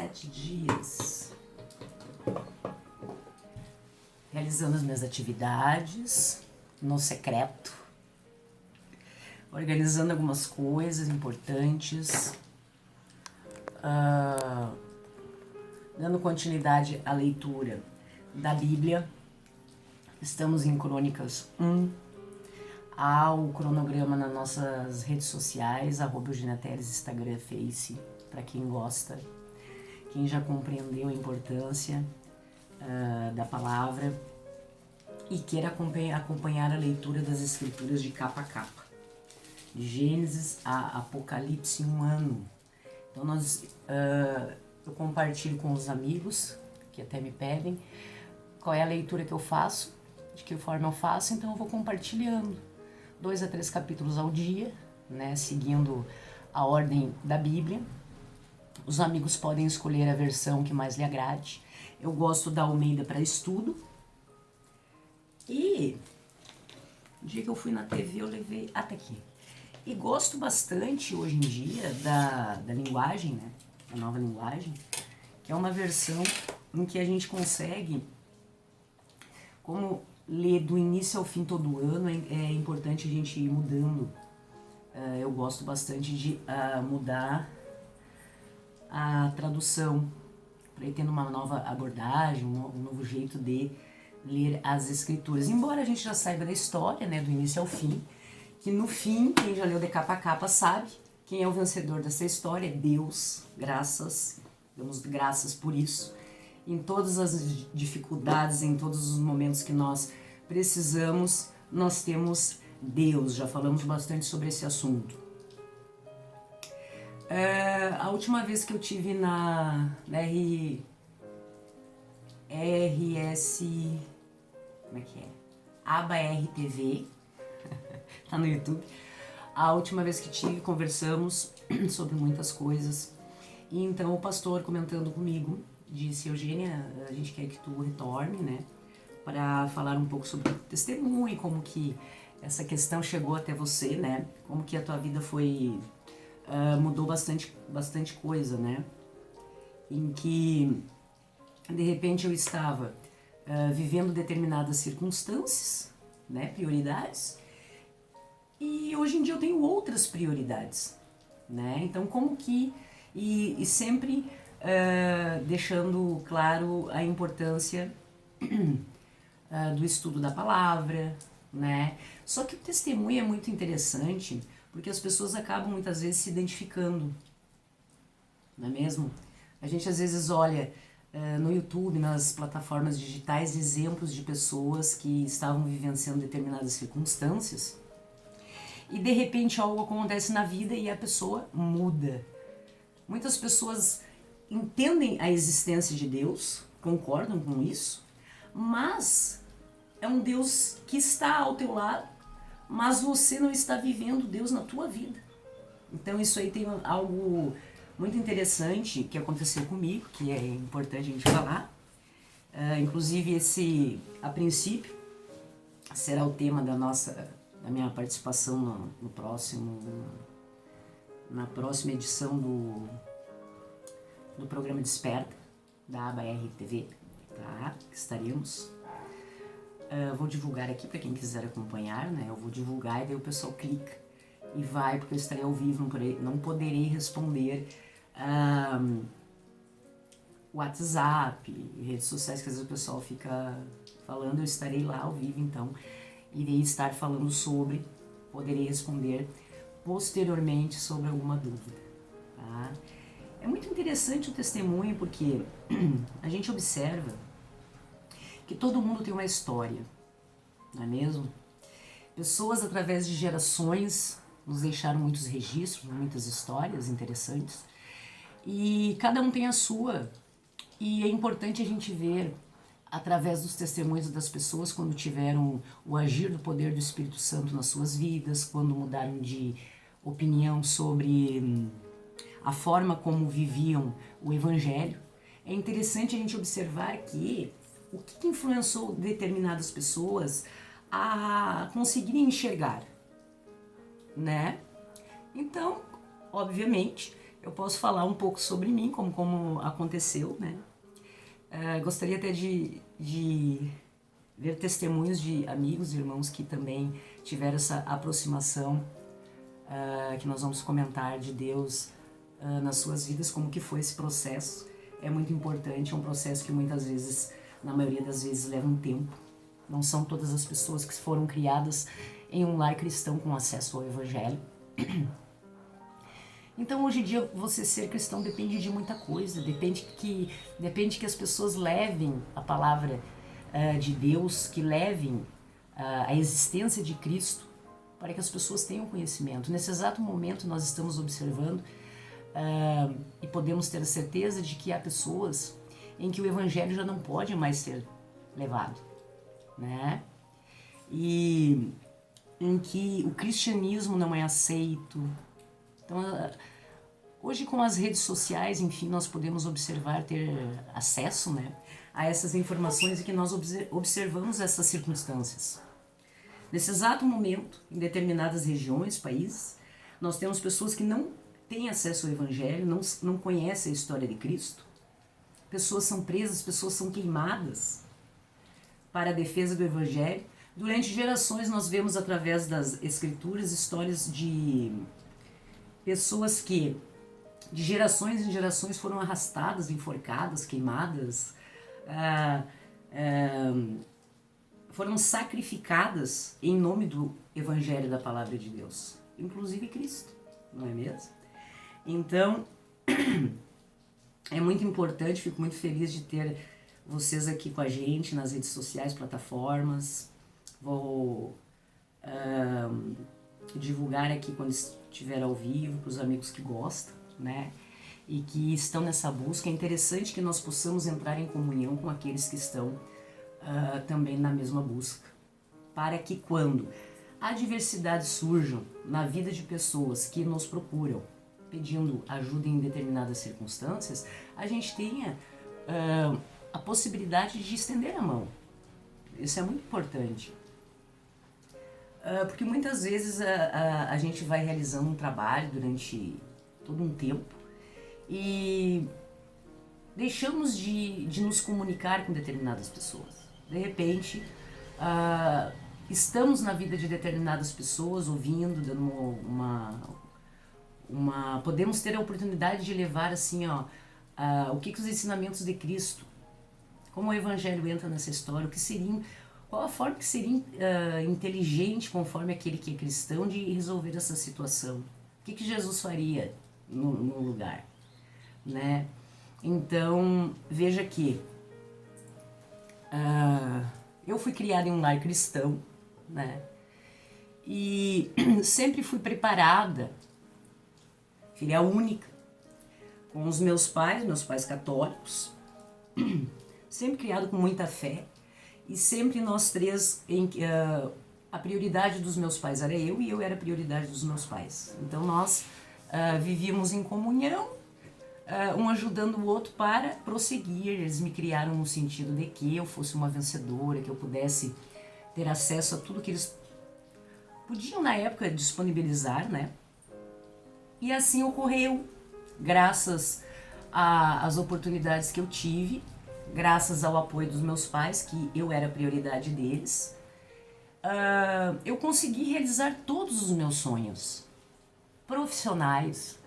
7 dias realizando as minhas atividades no secreto, organizando algumas coisas importantes, dando continuidade à leitura da Bíblia. Estamos em Crônicas 1. Há o cronograma nas nossas redes sociais, @EugeniaTeres, Instagram, Face, para quem gosta, quem já compreendeu a importância da palavra e queira acompanhar a leitura das Escrituras de capa a capa, de Gênesis a Apocalipse em um ano. Então eu compartilho com os amigos que até me pedem qual é a leitura que eu faço, de que forma eu faço, então eu vou compartilhando 2 a 3 capítulos ao dia, né, seguindo a ordem da Bíblia. Os amigos podem escolher a versão que mais lhe agrade. Eu gosto da Almeida para estudo. E o dia que eu fui na TV eu levei até aqui. E gosto bastante hoje em dia da linguagem, né, a nova linguagem, que é uma versão em que a gente consegue, como ler do início ao fim todo ano, é importante a gente ir mudando. Eu gosto bastante de mudar a tradução, para ir tendo uma nova abordagem, um novo jeito de ler as Escrituras. Embora a gente já saiba da história, né, do início ao fim, que no fim, quem já leu de capa a capa sabe, quem é o vencedor dessa história é Deus. Damos graças por isso. Em todas as dificuldades, em todos os momentos que nós precisamos, nós temos Deus. Já falamos bastante sobre esse assunto. A última vez que eu tive na RS, como é que é? Aba RTV, tá no YouTube. A última vez que tive, conversamos sobre muitas coisas. E então o pastor, comentando comigo, disse: Eugênia, a gente quer que tu retorne, né, para falar um pouco sobre o testemunho e como que essa questão chegou até você, né, como que a tua vida foi, mudou bastante coisa, né, em que de repente eu estava vivendo determinadas circunstâncias, né, prioridades, e hoje em dia eu tenho outras prioridades, né, então como que, e sempre deixando claro a importância do estudo da palavra, né? Só que o testemunho é muito interessante porque as pessoas acabam muitas vezes se identificando, não é mesmo? A gente às vezes olha no YouTube, nas plataformas digitais, exemplos de pessoas que estavam vivenciando determinadas circunstâncias e de repente algo acontece na vida e a pessoa muda. Muitas pessoas entendem a existência de Deus, concordam com isso, mas é um Deus que está ao teu lado, mas você não está vivendo Deus na tua vida. Então isso aí tem algo muito interessante que aconteceu comigo, que é importante a gente falar. Inclusive a princípio, será o tema da minha participação na próxima edição do programa Desperta, da aba RTV, tá? Estaremos. Vou divulgar aqui para quem quiser acompanhar, né? Eu vou divulgar e daí o pessoal clica e vai, porque eu estarei ao vivo, não poderei responder WhatsApp, redes sociais que às vezes o pessoal fica falando. Eu estarei lá ao vivo, então irei estar falando poderei responder posteriormente sobre alguma dúvida, tá? É muito interessante o testemunho porque a gente observa que todo mundo tem uma história, não é mesmo? Pessoas através de gerações nos deixaram muitos registros, muitas histórias interessantes e cada um tem a sua, e é importante a gente ver através dos testemunhos das pessoas quando tiveram o agir do poder do Espírito Santo nas suas vidas, quando mudaram de opinião sobre a forma como viviam o Evangelho. É interessante a gente observar que o que influenciou determinadas pessoas a conseguirem enxergar, né? Então, obviamente, eu posso falar um pouco sobre mim, como aconteceu, né? Gostaria até de ver testemunhos de amigos e irmãos que também tiveram essa aproximação que nós vamos comentar de Deus nas suas vidas, como que foi esse processo. É muito importante, é um processo que muitas vezes, na maioria das vezes, leva um tempo. Não são todas as pessoas que foram criadas em um lar cristão com acesso ao Evangelho. Então, hoje em dia, você ser cristão depende de muita coisa, depende que as pessoas levem a palavra de Deus, que levem a existência de Cristo, para que as pessoas tenham conhecimento. Nesse exato momento, nós estamos observando e podemos ter a certeza de que há pessoas em que o Evangelho já não pode mais ser levado, né? E em que o cristianismo não é aceito. Então, hoje com as redes sociais, enfim, nós podemos observar, ter acesso, né, a essas informações e que nós observamos essas circunstâncias. Nesse exato momento, em determinadas regiões, países, nós temos pessoas que não têm acesso ao Evangelho, não conhecem a história de Cristo. Pessoas são presas, pessoas são queimadas para a defesa do Evangelho. Durante gerações nós vemos através das Escrituras histórias de pessoas que de gerações em gerações foram arrastadas, enforcadas, queimadas, foram sacrificadas em nome do Evangelho da Palavra de Deus, inclusive Cristo, não é mesmo? Então, é muito importante, fico muito feliz de ter vocês aqui com a gente nas redes sociais, plataformas. Vou divulgar aqui quando estiver ao vivo para os amigos que gostam, né? E que estão nessa busca. É interessante que nós possamos entrar em comunhão com aqueles que estão também na mesma busca, para que quando adversidades surjam na vida de pessoas que nos procuram pedindo ajuda em determinadas circunstâncias, a gente tenha a possibilidade de estender a mão. Isso é muito importante. Porque muitas vezes a gente vai realizando um trabalho durante todo um tempo e deixamos de nos comunicar com determinadas pessoas. De repente, estamos na vida de determinadas pessoas, ouvindo, dando podemos ter a oportunidade de levar assim, o que os ensinamentos de Cristo, como o Evangelho entra nessa história, qual a forma que seria inteligente, conforme aquele que é cristão, de resolver essa situação. O que Jesus faria no lugar, né? Então, veja que eu fui criada em um lar cristão, né? E sempre fui preparada, filha única, com os meus pais católicos, sempre criado com muita fé, e sempre nós três, a prioridade dos meus pais era eu e eu era a prioridade dos meus pais. Então nós vivíamos em comunhão, um ajudando o outro para prosseguir. Eles me criaram no sentido de que eu fosse uma vencedora, que eu pudesse ter acesso a tudo que eles podiam na época disponibilizar, né? E assim ocorreu, graças às oportunidades que eu tive, graças ao apoio dos meus pais, que eu era a prioridade deles, eu consegui realizar todos os meus sonhos profissionais,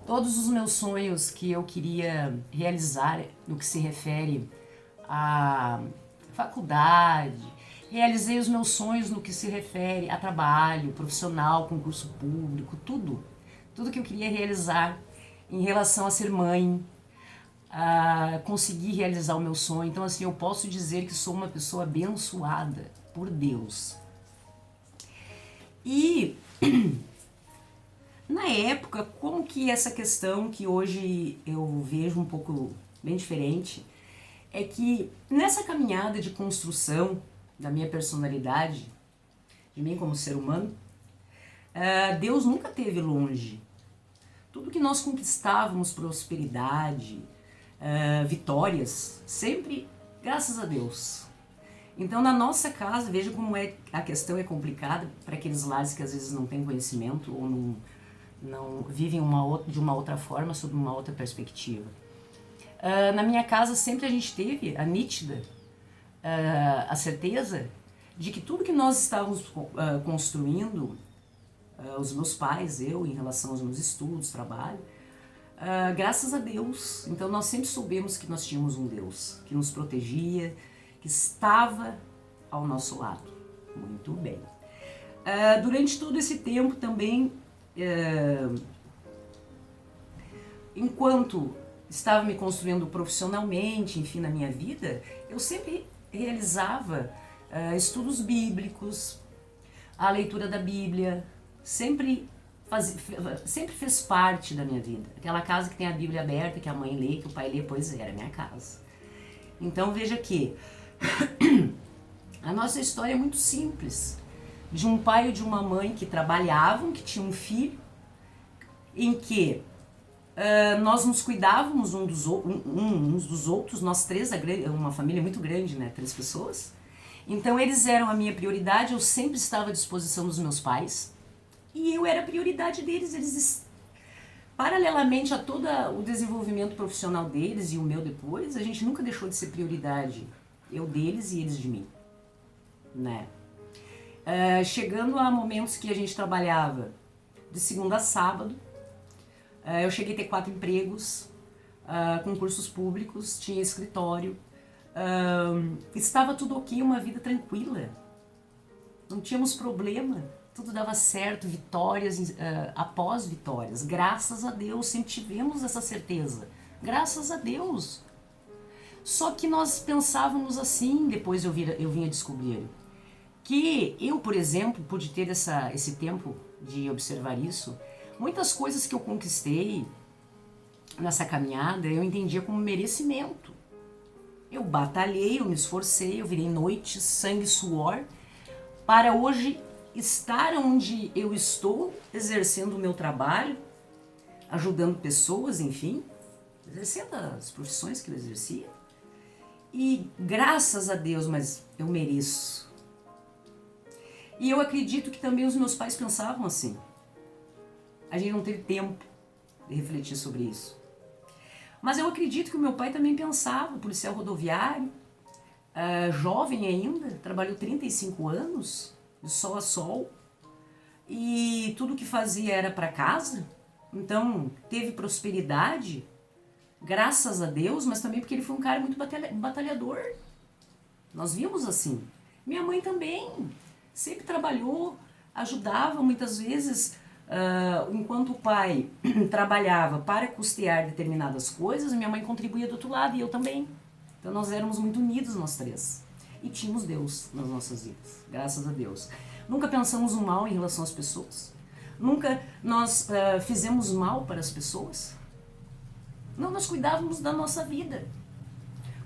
todos os meus sonhos que eu queria realizar no que se refere à faculdade. Realizei os meus sonhos no que se refere a trabalho profissional, concurso público, tudo que eu queria realizar em relação a ser mãe, a conseguir realizar o meu sonho. Então, assim, eu posso dizer que sou uma pessoa abençoada por Deus. E na época, como que essa questão que hoje eu vejo um pouco bem diferente, é que nessa caminhada de construção da minha personalidade, de mim como ser humano, Deus nunca esteve longe. Tudo que nós conquistávamos, prosperidade, vitórias, sempre graças a Deus. Então, na nossa casa, veja como a questão é complicada para aqueles lares que às vezes não têm conhecimento ou não vivem de uma outra forma, sob uma outra perspectiva. Na minha casa sempre a gente teve a nítida, a certeza de que tudo que nós estávamos construindo, os meus pais, eu, em relação aos meus estudos, trabalho, graças a Deus. Então nós sempre soubemos que nós tínhamos um Deus que nos protegia, que estava ao nosso lado. Muito bem. Durante todo esse tempo também, enquanto estava me construindo profissionalmente, enfim, na minha vida, eu sempre realizava estudos bíblicos, a leitura da Bíblia, sempre fez parte da minha vida. Aquela casa que tem a Bíblia aberta, que a mãe lê, que o pai lê, pois era minha casa. Então veja que a nossa história é muito simples. De um pai e de uma mãe que trabalhavam, que tinham um filho, em que nós nos cuidávamos uns dos outros, nós três, uma família muito grande, né, 3 pessoas. Então eles eram a minha prioridade, eu sempre estava à disposição dos meus pais e eu era a prioridade deles. Eles, paralelamente a todo o desenvolvimento profissional deles e o meu depois, a gente nunca deixou de ser prioridade, eu deles e eles de mim, né? Chegando a momentos que a gente trabalhava de segunda a sábado, eu cheguei a ter 4 empregos, concursos públicos, tinha escritório, estava tudo ok, uma vida tranquila, não tínhamos problema, tudo dava certo, vitórias após vitórias, graças a Deus, sempre tivemos essa certeza, graças a Deus. Só que nós pensávamos assim, depois eu vinha descobrir, que eu, por exemplo, pude ter esse tempo de observar isso, muitas coisas que eu conquistei nessa caminhada eu entendia como merecimento. Eu batalhei, eu me esforcei, eu virei noites, sangue e suor, para hoje estar onde eu estou, exercendo o meu trabalho, ajudando pessoas, enfim, exercendo as profissões que eu exercia. E graças a Deus, mas eu mereço. E eu acredito que também os meus pais pensavam assim. A gente não teve tempo de refletir sobre isso. Mas eu acredito que o meu pai também pensava, policial rodoviário, jovem ainda, trabalhou 35 anos, de sol a sol, e tudo que fazia era para casa, então teve prosperidade, graças a Deus, mas também porque ele foi um cara muito batalhador. Nós vimos assim. Minha mãe também sempre trabalhou, ajudava muitas vezes, enquanto o pai trabalhava para custear determinadas coisas, minha mãe contribuía do outro lado e eu também. Então nós éramos muito unidos, nós 3. E tínhamos Deus nas nossas vidas, graças a Deus. Nunca pensamos o mal em relação às pessoas. Nunca nós fizemos mal para as pessoas. Não, nós cuidávamos da nossa vida.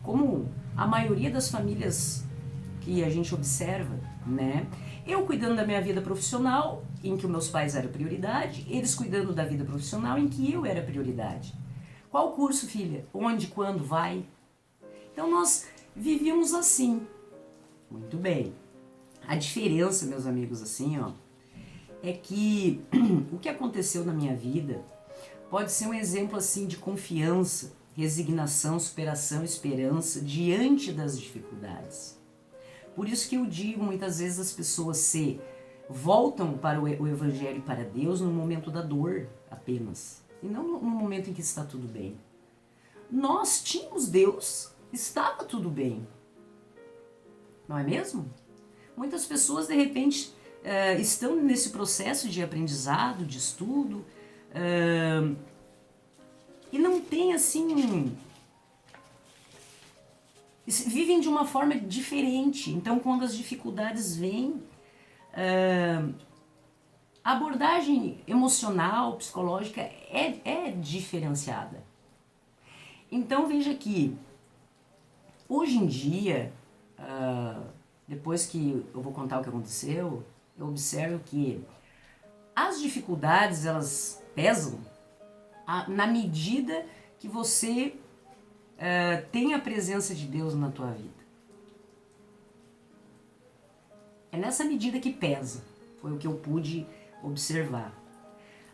Como a maioria das famílias que a gente observa, né? Eu cuidando da minha vida profissional, em que os meus pais eram prioridade, eles cuidando da vida profissional, em que eu era prioridade. Qual curso, filha? Onde, quando, vai? Então nós vivíamos assim. Muito bem. A diferença, meus amigos, assim, ó, é que o que aconteceu na minha vida pode ser um exemplo, assim, de confiança, resignação, superação, esperança diante das dificuldades. Por isso que eu digo, muitas vezes as pessoas se voltam para o Evangelho e para Deus no momento da dor apenas, e não no momento em que está tudo bem. Nós tínhamos Deus, estava tudo bem. Não é mesmo? Muitas pessoas, de repente, estão nesse processo de aprendizado, de estudo, e não tem, assim, vivem de uma forma diferente. Então, quando as dificuldades vêm, a abordagem emocional, psicológica é diferenciada. Então, veja que, hoje em dia, depois que eu vou contar o que aconteceu, eu observo que as dificuldades, elas pesam na medida que você tem a presença de Deus na tua vida. É nessa medida que pesa, foi o que eu pude observar.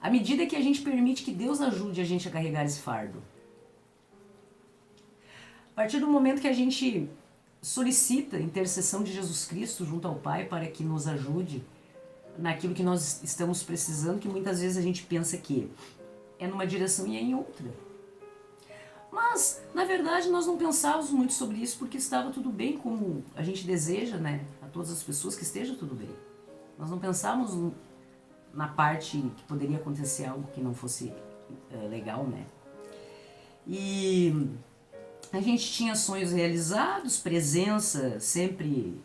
À medida que a gente permite que Deus ajude a gente a carregar esse fardo. A partir do momento que a gente solicita a intercessão de Jesus Cristo junto ao Pai para que nos ajude naquilo que nós estamos precisando, que muitas vezes a gente pensa que é numa direção e é em outra. Mas, na verdade, nós não pensávamos muito sobre isso porque estava tudo bem como a gente deseja, né? A todas as pessoas que esteja tudo bem. Nós não pensávamos na parte que poderia acontecer algo que não fosse legal, né? E a gente tinha sonhos realizados, presença sempre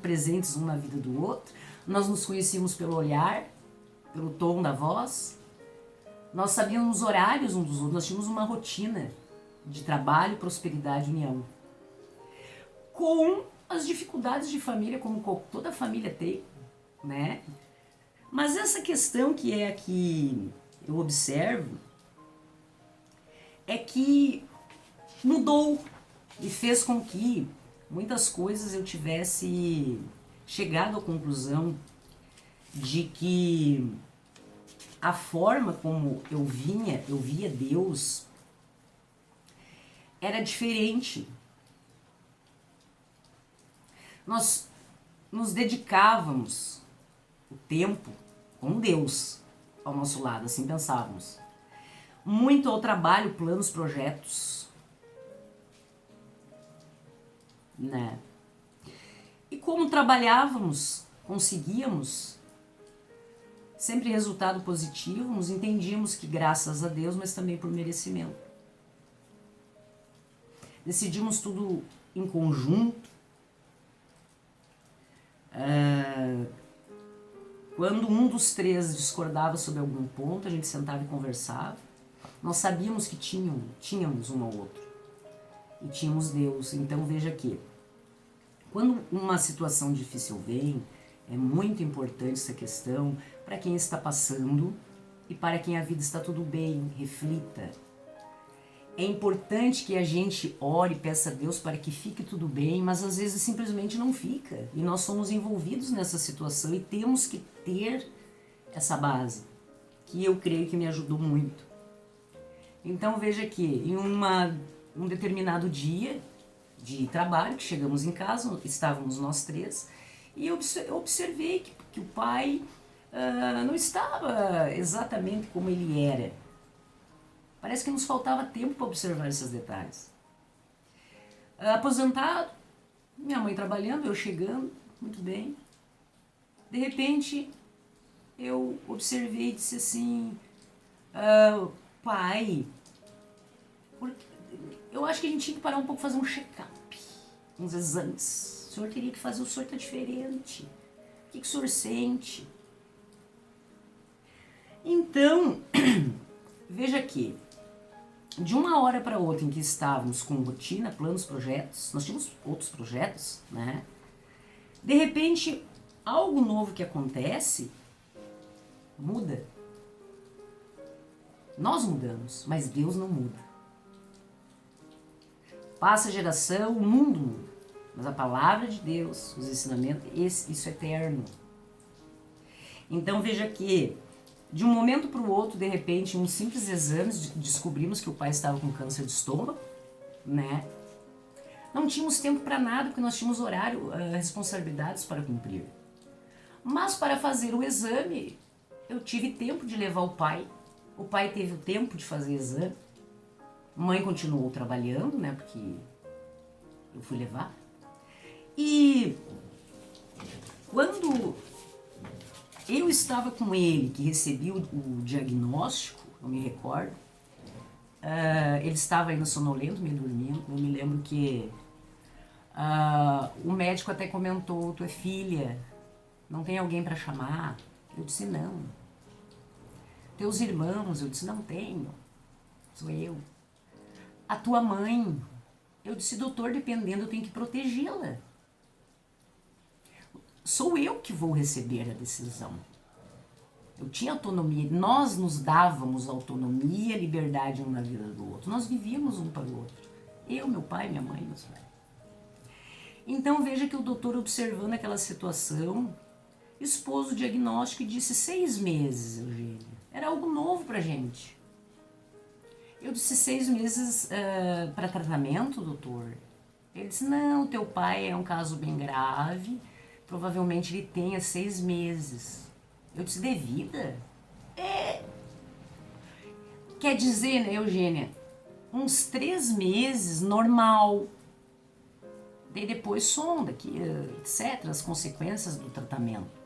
presentes um na vida do outro. Nós nos conhecíamos pelo olhar, pelo tom da voz. Nós sabíamos os horários uns dos outros, nós tínhamos uma rotina de trabalho, prosperidade e união. Com as dificuldades de família, como toda família tem, né? Mas essa questão que é a que eu observo é que mudou e fez com que muitas coisas eu tivesse chegado à conclusão de que a forma como eu via Deus era diferente. Nós nos dedicávamos o tempo com Deus ao nosso lado, assim pensávamos. Muito ao trabalho, planos, projetos, né? E como trabalhávamos, conseguíamos sempre resultado positivo, nos entendíamos que graças a Deus, mas também por merecimento. Decidimos tudo em conjunto. Quando um dos três discordava sobre algum ponto, a gente sentava e conversava. Nós sabíamos que tínhamos um ao outro. E tínhamos Deus. Então veja aqui, quando uma situação difícil vem, é muito importante essa questão para quem está passando e para quem a vida está tudo bem, reflita. É importante que a gente ore e peça a Deus para que fique tudo bem, mas às vezes simplesmente não fica. E nós somos envolvidos nessa situação e temos que ter essa base, que eu creio que me ajudou muito. Então veja aqui, em um determinado dia de trabalho, que chegamos em casa, estávamos nós três, e eu observei que o pai não estava exatamente como ele era. Parece que nos faltava tempo para observar esses detalhes. Aposentado, minha mãe trabalhando, eu chegando, muito bem. De repente, eu observei e disse assim, pai, eu acho que a gente tinha que parar um pouco, fazer um check-up, uns exames. O senhor teria que fazer, o senhor está diferente. O que o senhor sente? Então, veja aqui, de uma hora para outra em que estávamos com rotina, planos, projetos, nós tínhamos outros projetos, né? De repente, algo novo que acontece muda. Nós mudamos, mas Deus não muda. Passa a geração, o mundo muda, mas a palavra de Deus, os ensinamentos, isso é eterno. Então veja que de um momento para o outro, de repente, em um simples exame, descobrimos que o pai estava com câncer de estômago, né? Não tínhamos tempo para nada, porque nós tínhamos horário, responsabilidades para cumprir. Mas para fazer o exame, eu tive tempo de levar o pai teve o tempo de fazer exame, mãe continuou trabalhando, né? Porque eu fui levar. E quando eu estava com ele, que recebi o diagnóstico, eu me recordo, ele estava ainda sonolento, meio dormindo. Eu me lembro que o médico até comentou, tu é filha, não tem alguém para chamar? Eu disse, não. Teus irmãos? Eu disse, não tenho, sou eu. A tua mãe? Eu disse, doutor, dependendo, eu tenho que protegê-la. Sou eu que vou receber a decisão. Eu tinha autonomia, nós nos dávamos autonomia, liberdade um na vida do outro. Nós vivíamos um para o outro. Eu, meu pai, minha mãe, meus pais. Então veja que o doutor, observando aquela situação, expôs o diagnóstico e disse 6 meses, Eugênia. Era algo novo pra gente. Eu disse 6 meses para tratamento, doutor. Ele disse, não, teu pai é um caso bem grave, provavelmente ele tenha 6 meses. Eu disse, de vida? Quer dizer, né, Eugênia, uns 3 meses, normal. Daí depois sonda, etc., as consequências do tratamento.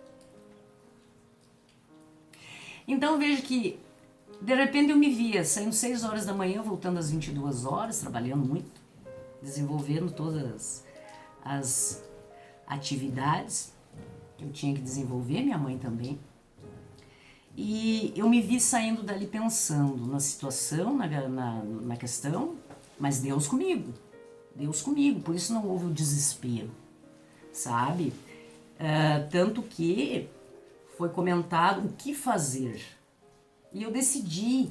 Então eu vejo que, de repente eu me via saindo 6 horas da manhã, voltando às 22 horas, trabalhando muito, desenvolvendo todas as atividades que eu tinha que desenvolver, minha mãe também. E eu me vi saindo dali pensando na situação, na questão, mas Deus comigo, por isso não houve o desespero, sabe? Tanto que foi comentado o que fazer. E eu decidi,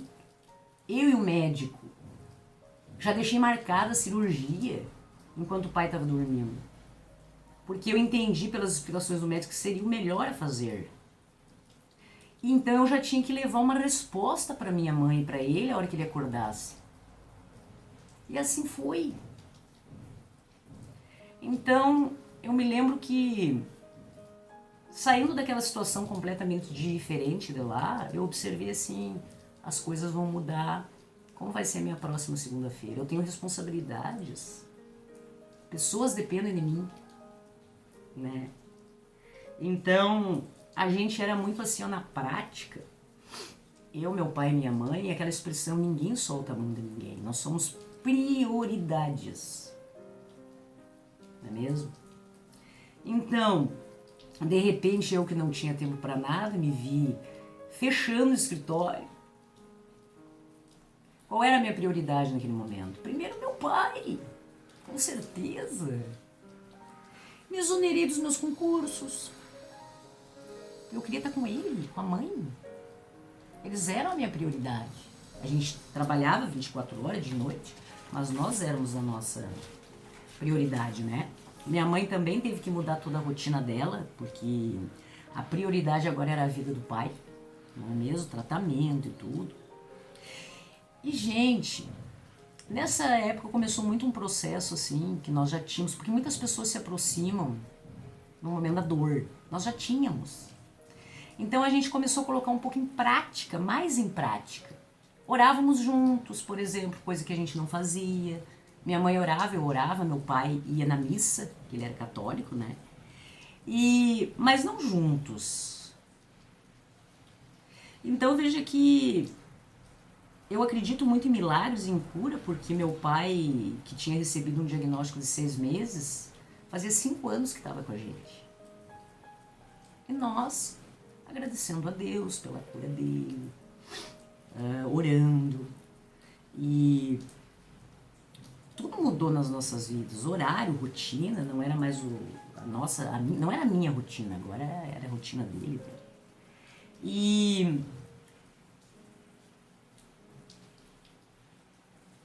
eu e o médico, já deixei marcada a cirurgia enquanto o pai estava dormindo. Porque eu entendi pelas explicações do médico que seria o melhor a fazer. Então eu já tinha que levar uma resposta para minha mãe e para ele a hora que ele acordasse. E assim foi. Então eu me lembro que, saindo daquela situação completamente diferente de lá, eu observei assim, as coisas vão mudar. Como vai ser a minha próxima segunda-feira? Eu tenho responsabilidades. Pessoas dependem de mim, né? Então, a gente era muito assim, ó, na prática. Eu, meu pai e minha mãe, aquela expressão, ninguém solta a mão de ninguém. Nós somos prioridades. Não é mesmo? Então, de repente, eu que não tinha tempo para nada, me vi fechando o escritório. Qual era a minha prioridade naquele momento? Primeiro, meu pai, com certeza. Me exonerei dos meus concursos. Eu queria estar com ele, com a mãe. Eles eram a minha prioridade. A gente trabalhava 24 horas de noite, mas nós éramos a nossa prioridade, né? Minha mãe também teve que mudar toda a rotina dela, porque a prioridade agora era a vida do pai, não é mesmo? Tratamento e tudo. E, gente, nessa época começou muito um processo, assim, que nós já tínhamos, porque muitas pessoas se aproximam no momento da dor. Nós já tínhamos. Então a gente começou a colocar um pouco em prática, mais em prática. Orávamos juntos, por exemplo, coisa que a gente não fazia. Minha mãe orava, eu orava, meu pai ia na missa, que ele era católico, né? Mas não juntos. Então veja que eu acredito muito em milagres e em cura, porque meu pai, que tinha recebido um diagnóstico de 6 meses, fazia 5 anos que estava com a gente. E nós, agradecendo a Deus pela cura dele, orando, e tudo mudou nas nossas vidas. Horário, rotina, não era mais não era a minha rotina, agora era a rotina dele. E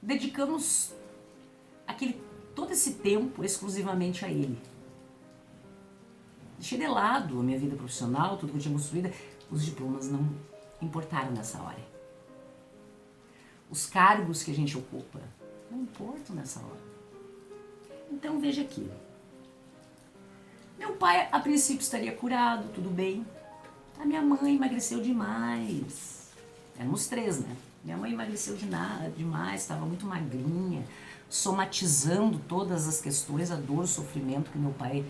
dedicamos todo esse tempo exclusivamente a ele. Deixei de lado a minha vida profissional, tudo que eu tinha construído. Os diplomas não importaram nessa hora. Os cargos que a gente ocupa não importam nessa hora. Então veja aqui. Meu pai a princípio estaria curado, tudo bem. A minha mãe emagreceu demais. Éramos 3, né? Minha mãe emagreceu demais, estava muito magrinha, somatizando todas as questões, a dor, o sofrimento que meu pai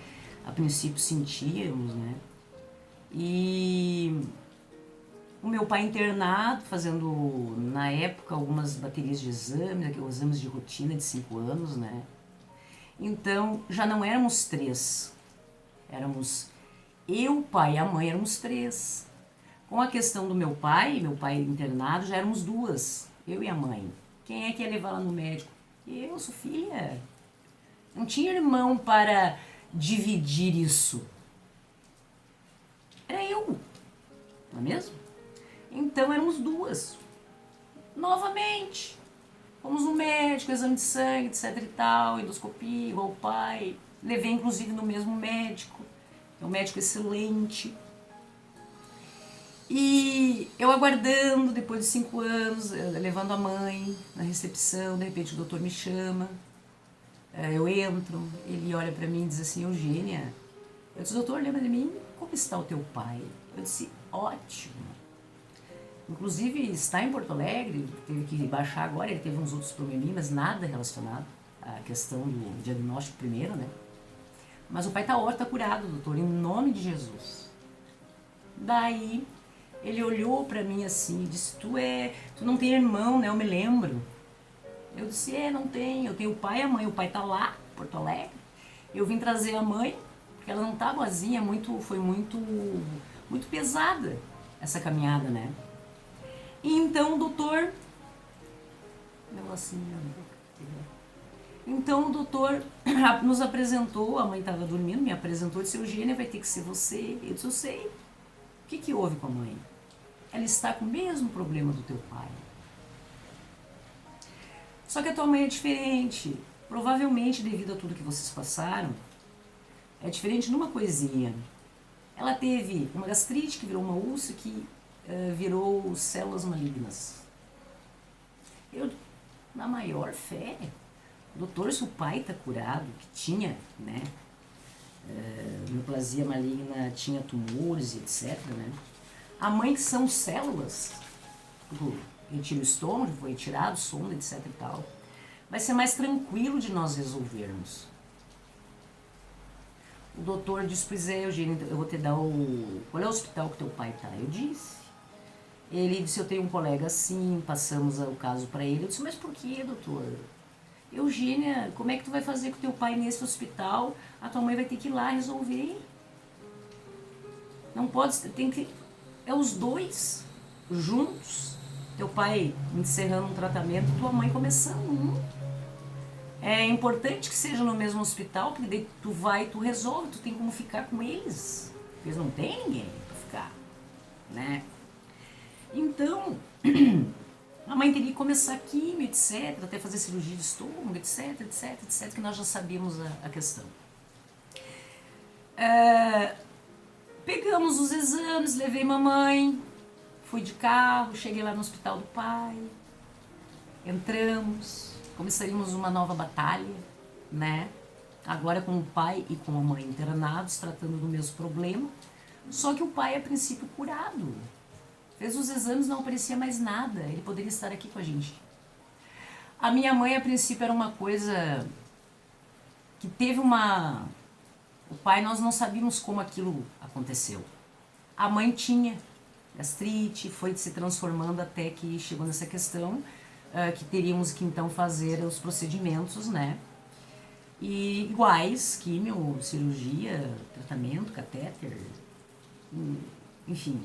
a princípio sentíamos, né? E o meu pai internado, fazendo na época algumas baterias de exames de rotina de 5 anos, né? Então já não éramos 3, éramos eu, o pai e a mãe, éramos 3. Com a questão do meu pai internado, já éramos 2, eu e a mãe. Quem é que ia levar lá no médico? Eu, Sofia. Não tinha irmão para dividir isso. Era eu, não é mesmo? Então éramos 2. Novamente, fomos no médico, exame de sangue, etc e tal, endoscopia, igual o pai. Levei inclusive no mesmo médico, é um médico excelente. E eu aguardando, depois de 5 anos, levando a mãe na recepção, de repente o doutor me chama, eu entro, ele olha pra mim e diz assim, Eugênia, eu disse, doutor, lembra de mim? Como está o teu pai? Eu disse, ótimo. Inclusive está em Porto Alegre, teve que baixar agora, ele teve uns outros probleminhas, nada relacionado à questão do diagnóstico primeiro, né? Mas o pai tá curado, doutor, em nome de Jesus. Daí ele olhou pra mim assim e disse, tu não tem irmão, né? Eu me lembro. Eu disse, não tenho, eu tenho o pai e a mãe, o pai tá lá, em Porto Alegre. Eu vim trazer a mãe, porque ela não tá boazinha, foi muito pesada essa caminhada, né? E então o doutor... Então o doutor nos apresentou, a mãe estava dormindo, me apresentou e disse, Eugênia, vai ter que ser você. Eu disse, eu sei. O que houve com a mãe? Ela está com o mesmo problema do teu pai. Só que a tua mãe é diferente. Provavelmente, devido a tudo que vocês passaram, é diferente numa coisinha. Ela teve uma gastrite que virou uma úlcera que virou células malignas. Eu, na maior fé, doutor, se o pai está curado, que tinha, né, neoplasia maligna, tinha tumores, etc, né, a mãe que são células, retira o estômago, foi retirado, sonda, etc e tal, vai ser mais tranquilo de nós resolvermos. O doutor disse, pois é, Eugênia, eu vou te dar qual é o hospital que teu pai tá? Eu disse. Ele disse, eu tenho um colega assim, passamos o caso para ele. Eu disse, mas por que, doutor? Eugênia, como é que tu vai fazer com teu pai nesse hospital? A tua mãe vai ter que ir lá resolver. Não pode, tem que... É os dois juntos. Teu pai encerrando um tratamento, tua mãe começando É importante que seja no mesmo hospital, porque daí tu vai, tu resolve, tu tem como ficar com eles. Eles não têm ninguém pra ficar, né? Então, a mãe teria que começar químio, etc, até fazer cirurgia de estômago, etc, etc, etc, que nós já sabíamos a questão. Pegamos os exames, levei mamãe, fui de carro, cheguei lá no hospital do pai, entramos, começaríamos uma nova batalha, né? Agora com o pai e com a mãe internados, tratando do mesmo problema, só que o pai, a princípio, curado. Fez os exames, não aparecia mais nada, ele poderia estar aqui com a gente. A minha mãe, a princípio, era uma coisa que teve uma... O pai, nós não sabíamos como aquilo aconteceu. A mãe tinha gastrite, foi se transformando até que chegou nessa questão, que teríamos que então fazer os procedimentos, né? E iguais, químio, cirurgia, tratamento, catéter, enfim.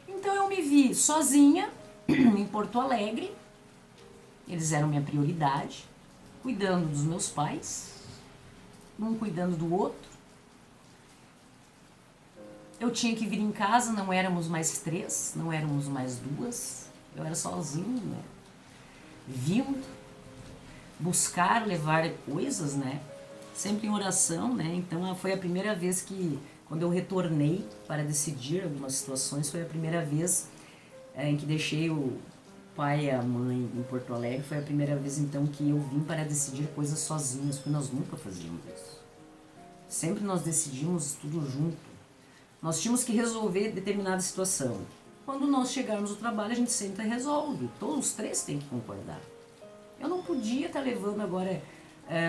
Então eu me vi sozinha em Porto Alegre, eles eram minha prioridade, cuidando dos meus pais, um cuidando do outro. Eu tinha que vir em casa, não éramos mais 3, não éramos mais 2, eu era sozinho, né? Vindo, buscar, levar coisas, né? Sempre em oração, né? Então foi a primeira vez que, quando eu retornei para decidir algumas situações, foi a primeira vez em que deixei o pai e a mãe em Porto Alegre, foi a primeira vez então que eu vim para decidir coisas sozinhos, porque nós nunca fazíamos isso. Sempre nós decidimos tudo junto. Nós tínhamos que resolver determinada situação. Quando nós chegarmos ao trabalho, a gente sempre resolve. Todos os 3 têm que concordar. Eu não podia estar levando agora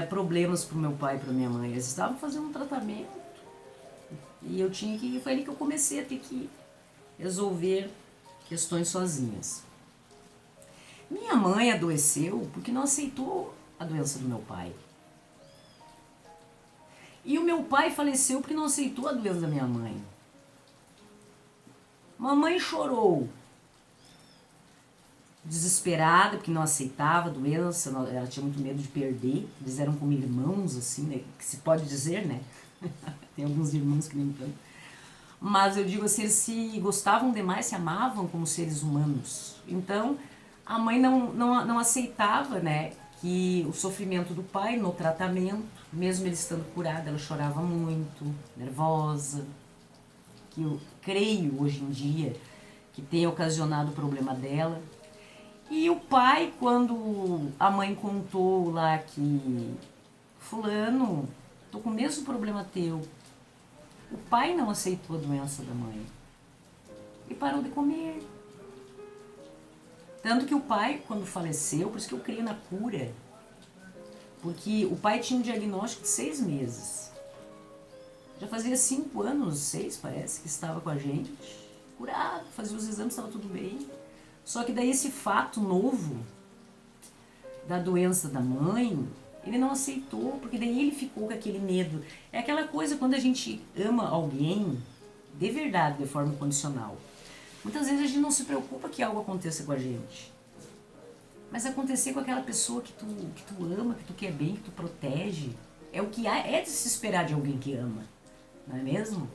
problemas para o meu pai e para minha mãe. Eles estavam fazendo um tratamento. E eu tinha que... Foi ali que eu comecei a ter que resolver questões sozinhas. Minha mãe adoeceu porque não aceitou a doença do meu pai. E o meu pai faleceu porque não aceitou a doença da minha mãe. Mamãe chorou, desesperada, porque não aceitava a doença, ela tinha muito medo de perder. Eles eram como irmãos, assim, né? Que se pode dizer, né? Tem alguns irmãos que nem tanto. Mas eu digo assim, eles se gostavam demais, se amavam como seres humanos. Então, a mãe não aceitava, né, que o sofrimento do pai no tratamento, mesmo ele estando curado, ela chorava muito, nervosa. que eu creio hoje em dia que tenha ocasionado o problema dela. E o pai, quando a mãe contou lá que fulano, tô com o mesmo problema teu, o pai não aceitou a doença da mãe e parou de comer. Tanto que o pai, quando faleceu, por isso que eu creio na cura, porque o pai tinha um diagnóstico de 6 meses. Já fazia 5 anos, 6 parece, que estava com a gente, curado, fazia os exames, estava tudo bem. Só que daí esse fato novo da doença da mãe, ele não aceitou, porque daí ele ficou com aquele medo. É aquela coisa quando a gente ama alguém de verdade, de forma incondicional. Muitas vezes a gente não se preocupa que algo aconteça com a gente. Mas acontecer com aquela pessoa que tu ama, que tu quer bem, que tu protege, é o que é de se esperar de alguém que ama, não é mesmo?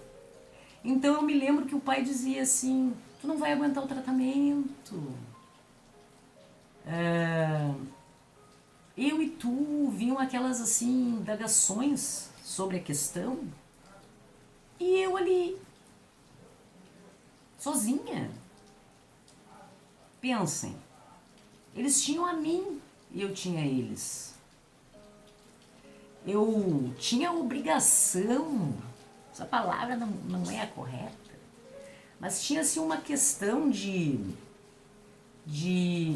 Então eu me lembro que o pai dizia assim, tu não vai aguentar o tratamento. Eu e tu vinham aquelas assim, indagações sobre a questão, e eu ali, sozinha. Pensem, eles tinham a mim e eu tinha eles. Eu tinha a obrigação, essa palavra não é a correta, mas tinha assim uma questão de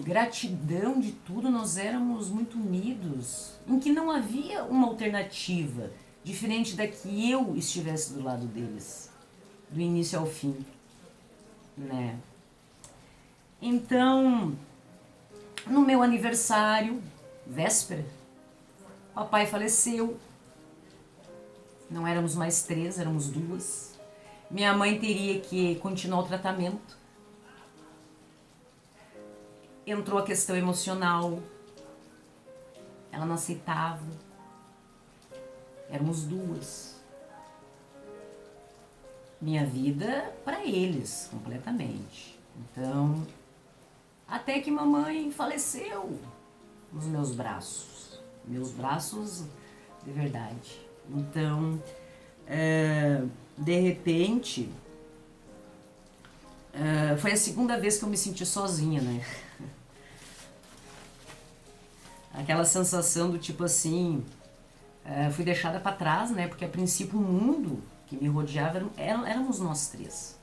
gratidão de tudo, nós éramos muito unidos, em que não havia uma alternativa diferente da que eu estivesse do lado deles, do início ao fim, né? Então, no meu aniversário, véspera, papai faleceu. Não éramos mais 3, éramos 2. Minha mãe teria que continuar o tratamento. Entrou a questão emocional. Ela não aceitava. Éramos 2. Minha vida para eles, completamente. Então, até que mamãe faleceu nos meus braços. Meus braços de verdade. Então, de repente, foi a segunda vez que eu me senti sozinha, né? Aquela sensação do tipo assim, fui deixada para trás, né? Porque a princípio o mundo que me rodeava éramos nós 3.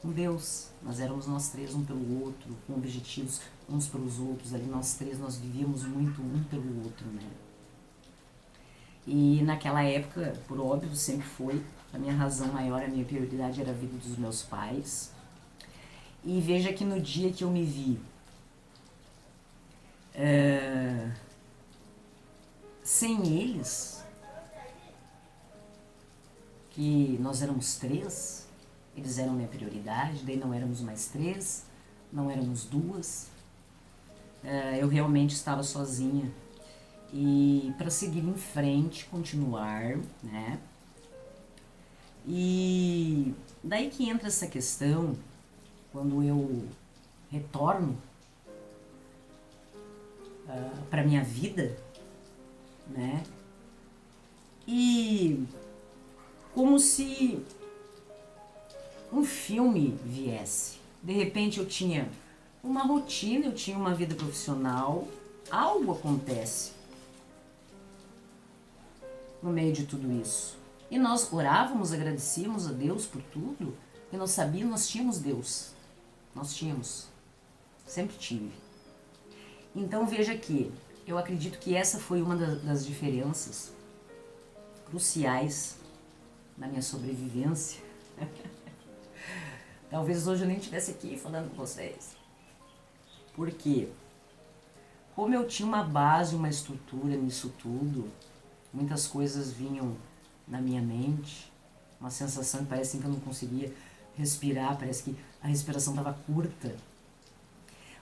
Com Deus, nós éramos nós 3, um pelo outro, com objetivos uns pelos outros. Ali nós 3, nós vivíamos muito um pelo outro, né? E naquela época, por óbvio, sempre foi a minha razão maior, a minha prioridade era a vida dos meus pais. E veja que no dia que eu me vi sem eles, que nós éramos 3, eles eram minha prioridade, daí não éramos mais 3, não éramos 2, eu realmente estava sozinha. E para seguir em frente, continuar, né? E daí que entra essa questão, quando eu retorno para minha vida, né? E como se um filme viesse. De repente eu tinha uma rotina, eu tinha uma vida profissional, algo acontece no meio de tudo isso. E nós orávamos, agradecíamos a Deus por tudo, e nós sabíamos, nós tínhamos Deus. Nós tínhamos. Sempre tive. Então veja que eu acredito que essa foi uma das diferenças cruciais na minha sobrevivência. Talvez hoje eu nem estivesse aqui falando com vocês. Por quê? Como eu tinha uma base, uma estrutura nisso tudo, muitas coisas vinham na minha mente, uma sensação que parece que eu não conseguia respirar, parece que a respiração estava curta.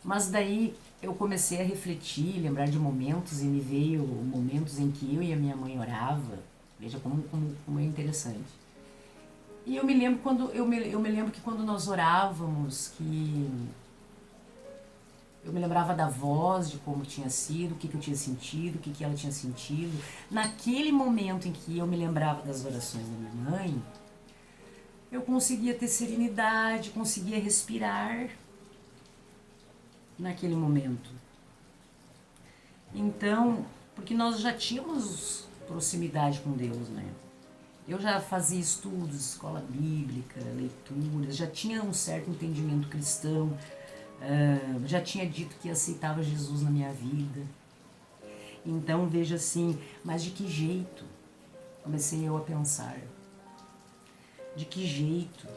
Mas daí eu comecei a refletir, lembrar de momentos, e me veio momentos em que eu e a minha mãe orava. Veja como é interessante. E eu me lembro que quando nós orávamos, que eu me lembrava da voz, de como tinha sido, o que eu tinha sentido, o que ela tinha sentido. Naquele momento em que eu me lembrava das orações da minha mãe, eu conseguia ter serenidade, conseguia respirar naquele momento. Então, porque nós já tínhamos proximidade com Deus, né? Eu já fazia estudos, escola bíblica, leituras, já tinha um certo entendimento cristão, já tinha dito que aceitava Jesus na minha vida. Então, veja assim, mas de que jeito? Comecei eu a pensar. De que jeito?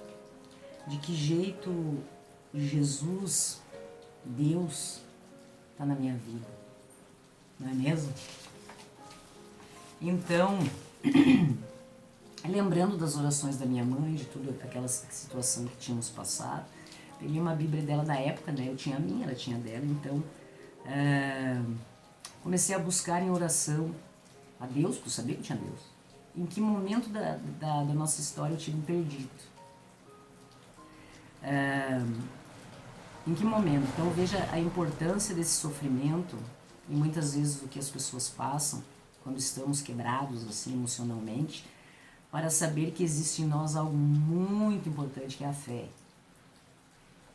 De que jeito Jesus, Deus, está na minha vida? Não é mesmo? Então, lembrando das orações da minha mãe, de toda aquela situação que tínhamos passado, peguei uma Bíblia dela da época, né? Eu tinha a minha, ela tinha a dela, então comecei a buscar em oração a Deus, porque eu sabia que tinha Deus. Em que momento da nossa história eu tive me perdido? Em que momento? Então veja a importância desse sofrimento e muitas vezes o que as pessoas passam quando estamos quebrados assim emocionalmente, para saber que existe em nós algo muito importante, que é a fé.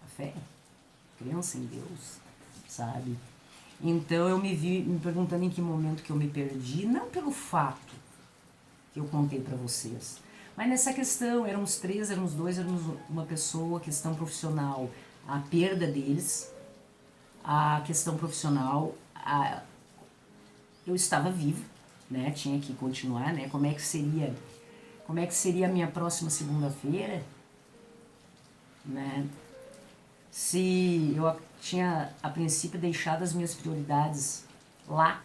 A fé, crença em Deus, sabe? Então eu me vi me perguntando em que momento que eu me perdi, não pelo fato que eu contei para vocês, mas nessa questão, éramos três, éramos dois, éramos uma pessoa, questão profissional, a perda deles, a questão profissional, eu estava viva, né? Tinha que continuar, né? Como é que seria a minha próxima segunda-feira, né? Se eu tinha a princípio deixado as minhas prioridades lá,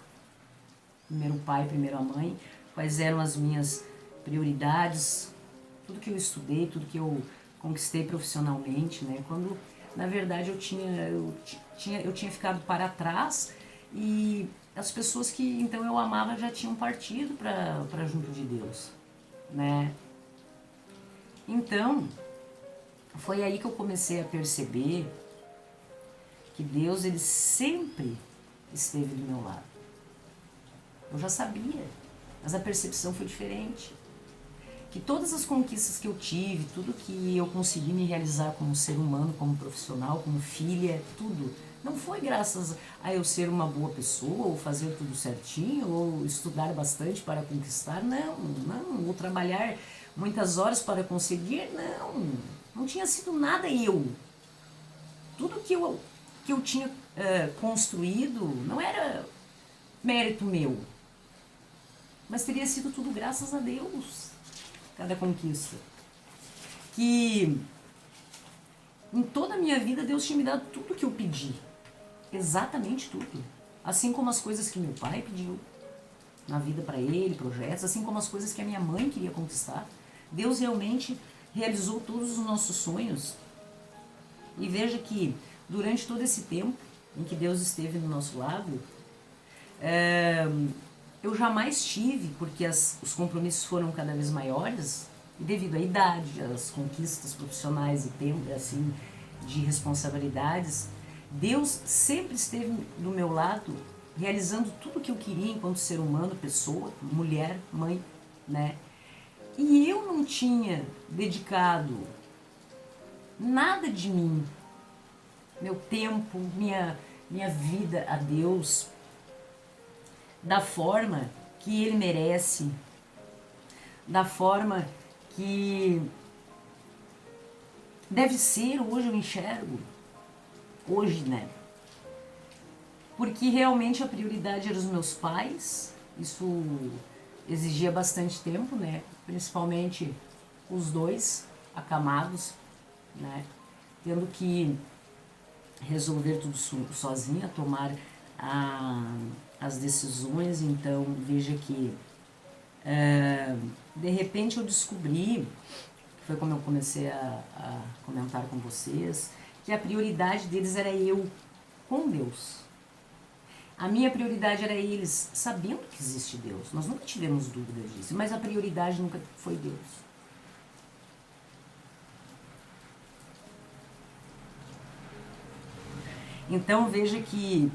primeiro o pai, primeiro a mãe, quais eram as minhas prioridades, tudo que eu estudei, tudo que eu conquistei profissionalmente, né? Quando na verdade eu tinha ficado para trás e as pessoas que então eu amava já tinham partido para junto de Deus, né? Então foi aí que eu comecei a perceber que Deus, ele sempre esteve do meu lado. Eu já sabia, mas a percepção foi diferente. Que todas as conquistas que eu tive, tudo que eu consegui me realizar como ser humano, como profissional, como filha, tudo, não foi graças a eu ser uma boa pessoa, ou fazer tudo certinho, ou estudar bastante para conquistar, não, ou trabalhar muitas horas para conseguir, não tinha sido nada eu. Tudo que eu tinha construído não era mérito meu, mas teria sido tudo graças a Deus, cada conquista. Que em toda a minha vida Deus tinha me dado tudo que eu pedi, exatamente tudo. Assim como as coisas que meu pai pediu na vida para ele, projetos, assim como as coisas que a minha mãe queria conquistar. Deus realmente realizou todos os nossos sonhos. E veja que durante todo esse tempo em que Deus esteve no nosso lado, eu jamais tive, porque os compromissos foram cada vez maiores, e devido à idade, às conquistas profissionais e tempo, assim, de responsabilidades, Deus sempre esteve do meu lado, realizando tudo o que eu queria enquanto ser humano, pessoa, mulher, mãe, né? E eu não tinha dedicado nada de mim, meu tempo, minha vida a Deus, da forma que Ele merece, da forma que deve ser. Hoje eu enxergo, hoje, né? Porque realmente a prioridade eram os meus pais, isso exigia bastante tempo, né? Principalmente os dois acamados, né? Tendo que resolver tudo sozinha, tomar as decisões. Então veja que de repente eu descobri, foi como eu comecei a comentar com vocês, que a prioridade deles era eu com Deus. A minha prioridade era eles, sabendo que existe Deus. Nós nunca tivemos dúvida disso, mas a prioridade nunca foi Deus. Então veja que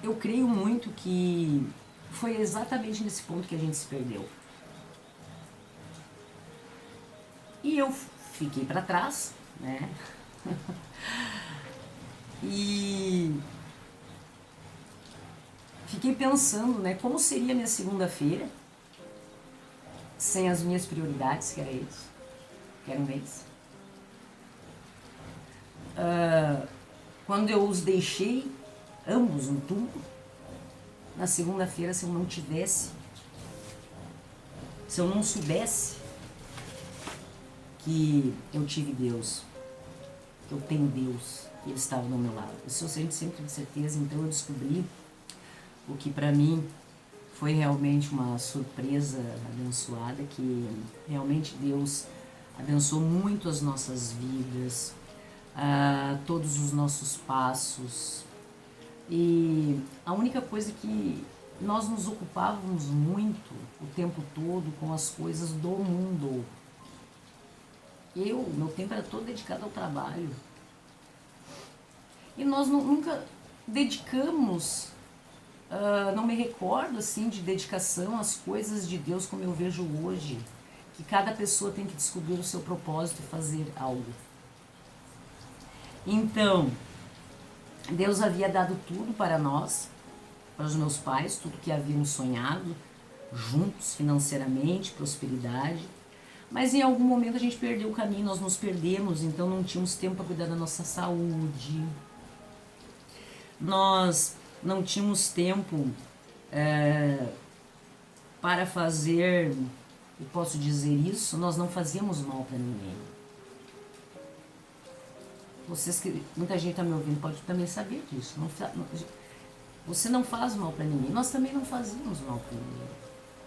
eu creio muito que foi exatamente nesse ponto que a gente se perdeu. E eu fiquei para trás, né? E fiquei pensando, né, como seria minha segunda-feira sem as minhas prioridades, que eram eles. Quando eu os deixei, ambos no túmulo, na segunda-feira, se eu não tivesse, se eu não soubesse que eu tive Deus, que eu tenho Deus, que Ele estava do meu lado. Isso eu sempre tive certeza, então eu descobri o que para mim foi realmente uma surpresa abençoada, que realmente Deus abençoou muito as nossas vidas, todos os nossos passos. E a única coisa que nós nos ocupávamos muito o tempo todo com as coisas do mundo. Meu tempo era todo dedicado ao trabalho. E nós nunca dedicamos, não me recordo assim de dedicação às coisas de Deus como eu vejo hoje, que cada pessoa tem que descobrir o seu propósito e fazer algo. Então, Deus havia dado tudo para nós, para os meus pais, tudo que havíamos sonhado, juntos financeiramente, prosperidade. Mas em algum momento a gente perdeu o caminho, nós nos perdemos, então não tínhamos tempo para cuidar da nossa saúde. Nós não tínhamos tempo para fazer, eu posso dizer isso, nós não fazíamos mal para ninguém. Vocês que muita gente está me ouvindo pode também saber disso. Você não faz mal para ninguém. Nós também não fazíamos mal para ninguém.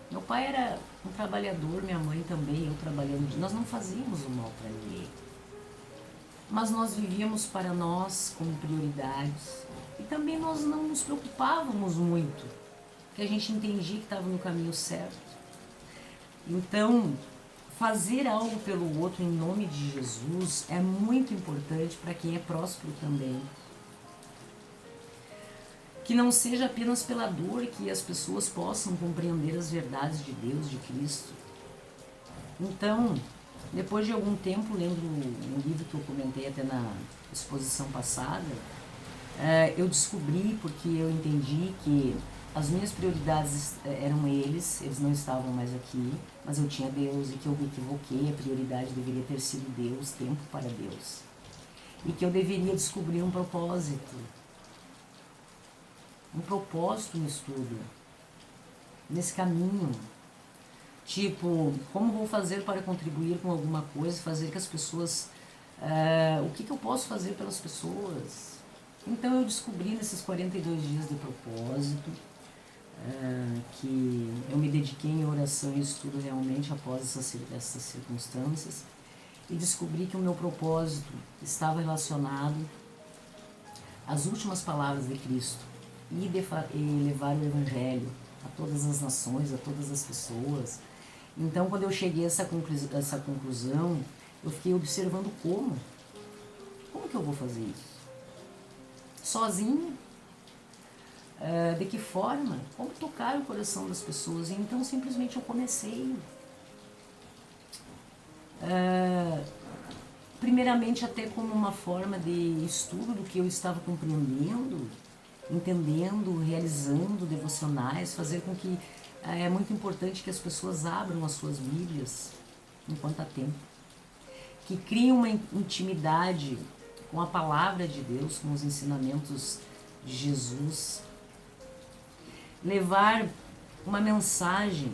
Meu pai era um trabalhador, minha mãe também, eu trabalhando. Nós não fazíamos o mal para ninguém. Mas nós vivíamos para nós como prioridades. E também nós não nos preocupávamos muito, porque a gente entendia que estava no caminho certo. Então, fazer algo pelo outro em nome de Jesus é muito importante para quem é próspero também. Que não seja apenas pela dor, que as pessoas possam compreender as verdades de Deus, de Cristo. Então, depois de algum tempo, lendo um livro que eu comentei até na exposição passada, eu descobri, porque eu entendi que as minhas prioridades eram eles não estavam mais aqui, mas eu tinha Deus, e que eu me equivoquei, a prioridade deveria ter sido Deus, tempo para Deus. E que eu deveria descobrir um propósito nisso tudo, nesse caminho. Tipo, como vou fazer para contribuir com alguma coisa, fazer que as pessoas... o que eu posso fazer pelas pessoas? Então eu descobri nesses 42 dias de propósito, que eu me dediquei em oração e estudo realmente após essas circunstâncias, e descobri que o meu propósito estava relacionado às últimas palavras de Cristo, e levar o Evangelho a todas as nações, a todas as pessoas. Então, quando eu cheguei a essa conclusão, eu fiquei observando como que eu vou fazer isso? Sozinho? De que forma? Como tocar o coração das pessoas? E então, simplesmente eu comecei. Primeiramente, até como uma forma de estudo do que eu estava compreendendo, entendendo, realizando devocionais, fazer com que é muito importante que as pessoas abram as suas Bíblias enquanto há tempo, que criem uma intimidade com a palavra de Deus, com os ensinamentos de Jesus, levar uma mensagem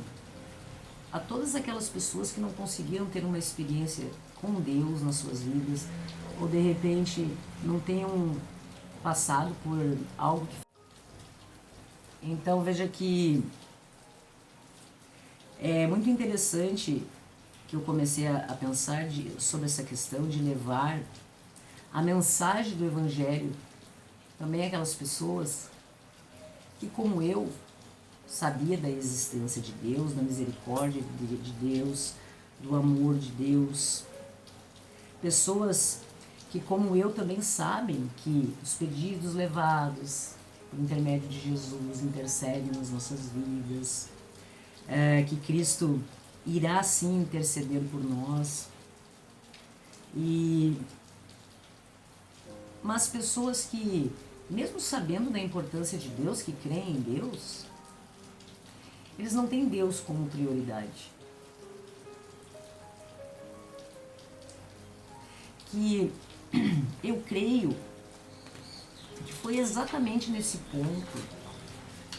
a todas aquelas pessoas que não conseguiram ter uma experiência com Deus nas suas vidas, ou de repente não tenham passado por algo que... Então veja que é muito interessante que eu comecei a pensar sobre essa questão de levar a mensagem do Evangelho também àquelas pessoas que, como eu, sabia da existência de Deus, da misericórdia de Deus, do amor de Deus. Pessoas que, como eu, também sabem que os pedidos levados por intermédio de Jesus intercedem nas nossas vidas, que Cristo irá sim interceder por nós. Mas pessoas que, mesmo sabendo da importância de Deus, que creem em Deus, eles não têm Deus como prioridade. Que eu creio que foi exatamente nesse ponto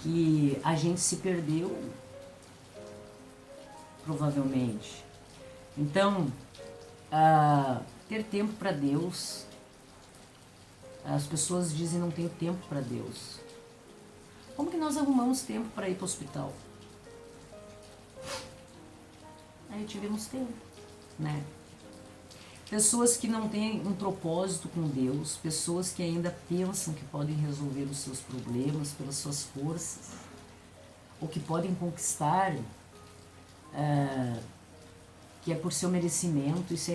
que a gente se perdeu, provavelmente. Então, ter tempo para Deus, as pessoas dizem não tenho tempo para Deus. Como que nós arrumamos tempo para ir para o hospital? Aí tivemos tempo, né? Pessoas que não têm um propósito com Deus, pessoas que ainda pensam que podem resolver os seus problemas pelas suas forças, ou que podem conquistar, que é por seu merecimento. Isso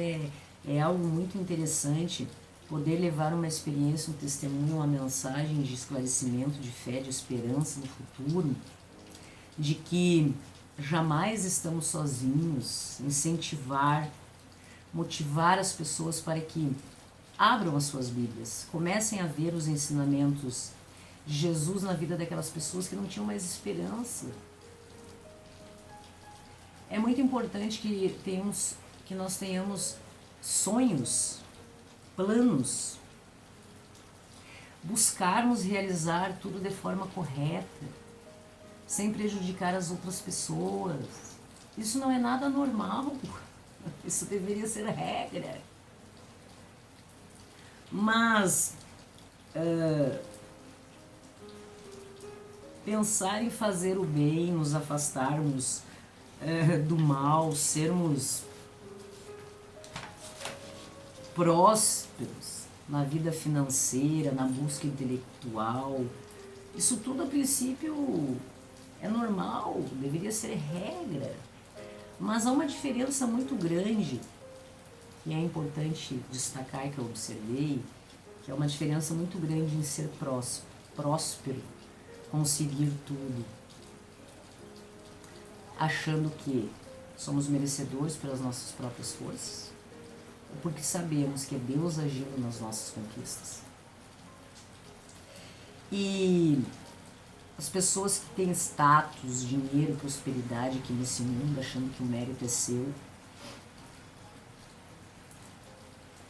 é algo muito interessante, poder levar uma experiência, um testemunho, uma mensagem de esclarecimento, de fé, de esperança no futuro, de que jamais estamos sozinhos, incentivar, motivar as pessoas para que abram as suas Bíblias, comecem a ver os ensinamentos de Jesus na vida daquelas pessoas que não tinham mais esperança. É muito importante que nós tenhamos sonhos, planos, buscarmos realizar tudo de forma correta, sem prejudicar as outras pessoas. Isso não é nada normal. Isso deveria ser regra. Mas pensar em fazer o bem, nos afastarmos do mal, sermos prósperos na vida financeira, na busca intelectual, isso tudo a princípio é normal, deveria ser regra. Mas há uma diferença muito grande, e é importante destacar, que eu observei, que é uma diferença muito grande em ser próspero, conseguir tudo, achando que somos merecedores pelas nossas próprias forças, ou porque sabemos que é Deus agindo nas nossas conquistas. E as pessoas que têm status, dinheiro, prosperidade aqui nesse mundo, achando que o mérito é seu,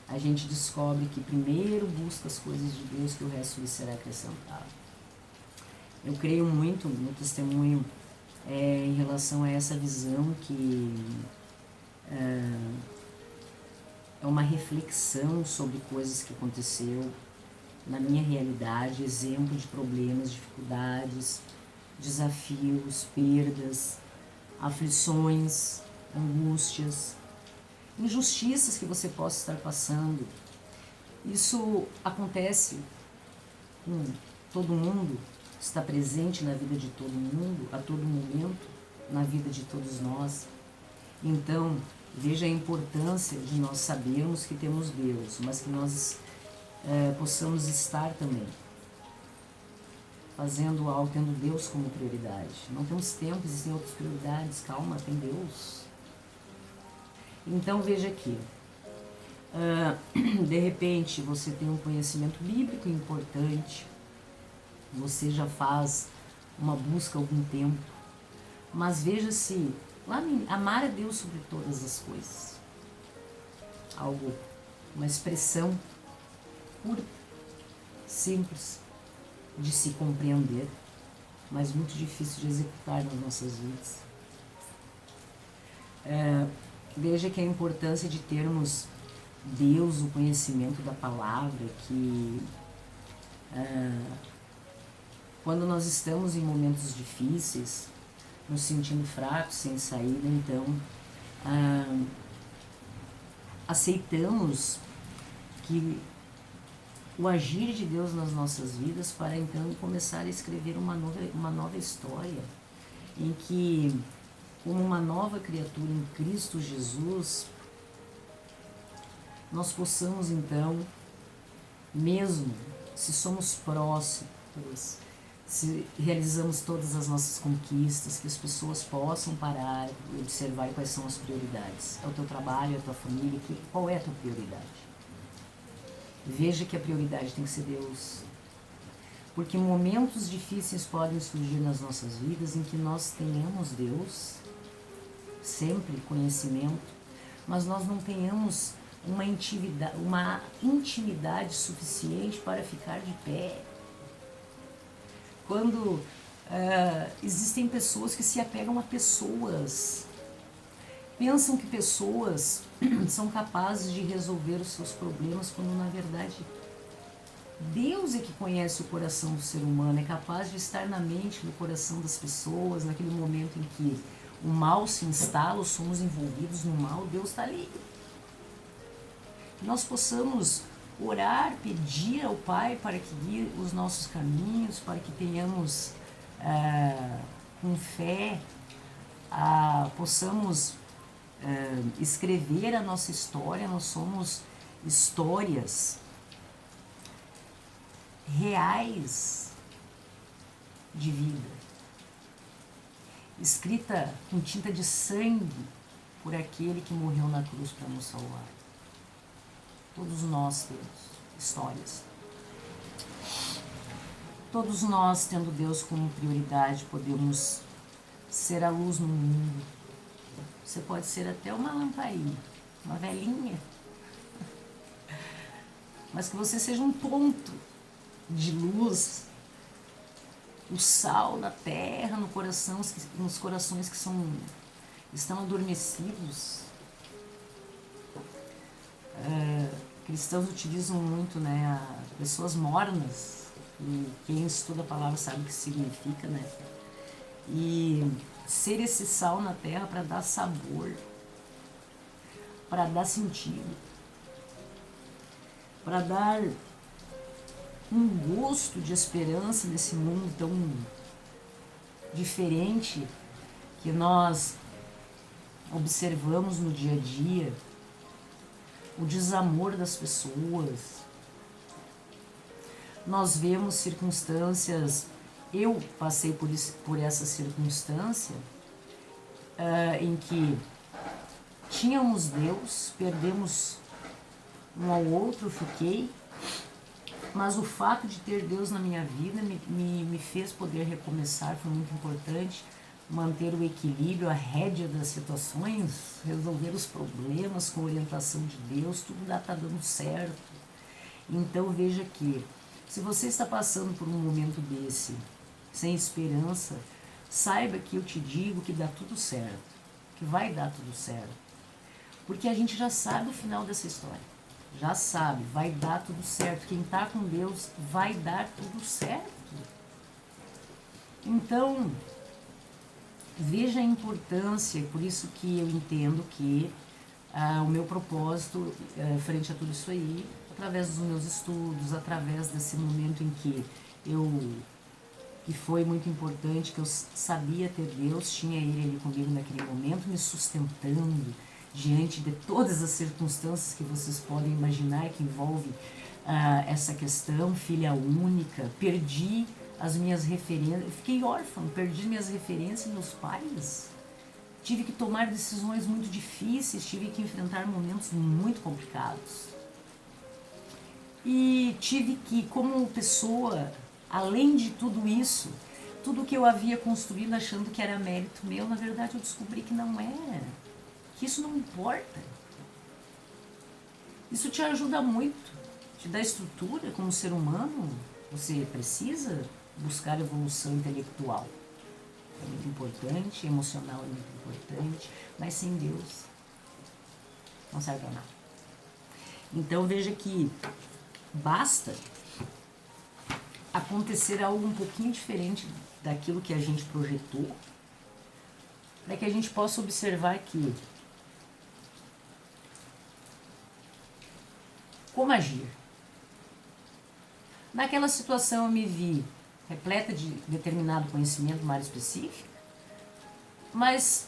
a gente descobre que primeiro busca as coisas de Deus, que o resto lhe será acrescentado. Eu creio muito no testemunho em relação a essa visão, que é uma reflexão sobre coisas que aconteceu na minha realidade, exemplo de problemas, dificuldades, desafios, perdas, aflições, angústias, injustiças que você possa estar passando. Isso acontece com todo mundo, está presente na vida de todo mundo, a todo momento, na vida de todos nós. Então, veja a importância de nós sabermos que temos Deus, mas que nós possamos estar também fazendo algo, tendo Deus como prioridade. Não temos tempo, existem outras prioridades, calma, tem Deus. Então veja aqui, de repente você tem um conhecimento bíblico importante, você já faz uma busca há algum tempo, mas veja se amar a Deus sobre todas as coisas, algo, uma expressão curta, simples de se compreender, mas muito difícil de executar nas nossas vidas. Veja que a importância de termos Deus, o conhecimento da palavra, que quando nós estamos em momentos difíceis, nos sentindo fracos, sem saída, então aceitamos que o agir de Deus nas nossas vidas, para então começar a escrever uma nova história, em que, como uma nova criatura em Cristo Jesus, nós possamos então, mesmo se somos prósperos, se realizamos todas as nossas conquistas, que as pessoas possam parar e observar quais são as prioridades. É o teu trabalho, é a tua família, qual é a tua prioridade? Veja que a prioridade tem que ser Deus. Porque momentos difíceis podem surgir nas nossas vidas em que nós tenhamos Deus, sempre conhecimento, mas nós não tenhamos uma intimidade suficiente para ficar de pé. Quando existem pessoas que se apegam a pessoas, pensam que pessoas são capazes de resolver os seus problemas, quando na verdade Deus é que conhece o coração do ser humano, é capaz de estar na mente, no coração das pessoas, naquele momento em que o mal se instala, somos envolvidos no mal, Deus está ali. Que nós possamos orar, pedir ao Pai para que guie os nossos caminhos, para que tenhamos com fé, possamos escrever a nossa história. Nós somos histórias reais de vida, escrita com tinta de sangue por aquele que morreu na cruz para nos salvar. Todos nós temos histórias. Todos nós, tendo Deus como prioridade, podemos ser a luz no mundo. Você pode ser até uma lamparina, uma velhinha, mas que você seja um ponto de luz, o sal da terra no coração, nos corações que estão adormecidos. Cristãos utilizam muito, né, pessoas mornas, e quem estuda a palavra sabe o que significa, né? E ser esse sal na terra para dar sabor, para dar sentido, para dar um gosto de esperança nesse mundo tão diferente que nós observamos no dia a dia, o desamor das pessoas. Nós vemos circunstâncias, eu passei por essa circunstância em que tínhamos Deus, perdemos um ao outro, fiquei, mas o fato de ter Deus na minha vida me fez poder recomeçar, foi muito importante, manter o equilíbrio, a rédea das situações, resolver os problemas com orientação de Deus, tudo está dando certo. Então veja que, se você está passando por um momento desse, sem esperança, saiba que eu te digo que dá tudo certo, que vai dar tudo certo. Porque a gente já sabe o final dessa história. Já sabe, vai dar tudo certo. Quem está com Deus vai dar tudo certo. Então, veja a importância, por isso que eu entendo que o meu propósito, frente a tudo isso aí, através dos meus estudos, através desse momento em que foi muito importante, que eu sabia ter Deus, tinha Ele ali comigo naquele momento, me sustentando diante de todas as circunstâncias que vocês podem imaginar que envolve essa questão, filha única, perdi as minhas referências, fiquei órfã, perdi minhas referências, meus pais, tive que tomar decisões muito difíceis, tive que enfrentar momentos muito complicados. E tive que, como pessoa, além de tudo isso, tudo que eu havia construído achando que era mérito meu, na verdade eu descobri que não era, que isso não importa. Isso te ajuda muito, te dá estrutura como ser humano. Você precisa buscar evolução intelectual, é muito importante, emocional é muito importante, mas sem Deus não serve para nada. Então veja que basta acontecer algo um pouquinho diferente daquilo que a gente projetou, para que a gente possa observar que como agir. Naquela situação eu me vi repleta de determinado conhecimento, uma área específica, mas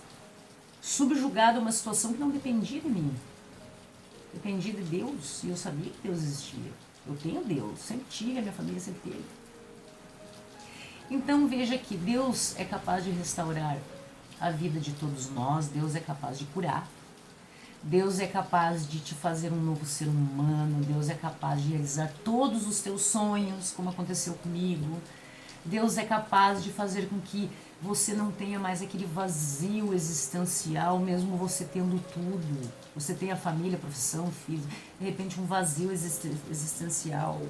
subjugada a uma situação que não dependia de mim. Dependia de Deus, e eu sabia que Deus existia. Eu tenho Deus, sempre tive, a minha família sempre teve. Então veja que Deus é capaz de restaurar a vida de todos nós, Deus é capaz de curar, Deus é capaz de te fazer um novo ser humano, Deus é capaz de realizar todos os teus sonhos, como aconteceu comigo. Deus é capaz de fazer com que você não tenha mais aquele vazio existencial, mesmo você tendo tudo. Você tem a família, a profissão, filhos, de repente um vazio existencial.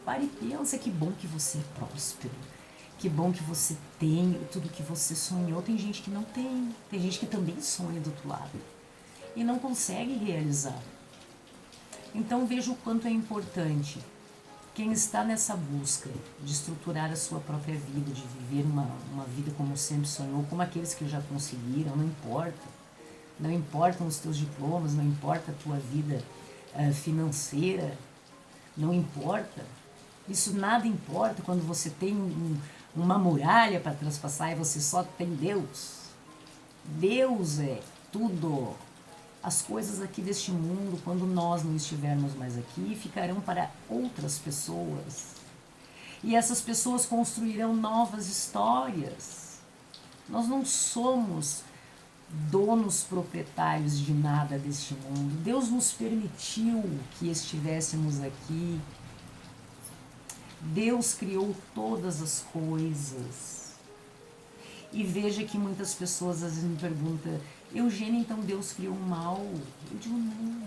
Pare e pensa, que bom que você é próspero. Que bom que você tem tudo que você sonhou. Tem gente que não tem. Tem gente que também sonha do outro lado e não consegue realizar. Então veja o quanto é importante quem está nessa busca de estruturar a sua própria vida, de viver uma vida como sempre sonhou, como aqueles que já conseguiram, não importa. Não importam os teus diplomas, não importa a tua vida financeira, não importa. Isso nada importa quando você tem uma muralha para traspassar e você só tem Deus. Deus é tudo. As coisas aqui deste mundo, quando nós não estivermos mais aqui, ficarão para outras pessoas. E essas pessoas construirão novas histórias. Nós não somos donos proprietários de nada deste mundo. Deus nos permitiu que estivéssemos aqui. Deus criou todas as coisas. E veja que muitas pessoas às vezes me perguntam: Eugênia, então Deus criou o mal? Eu digo, não.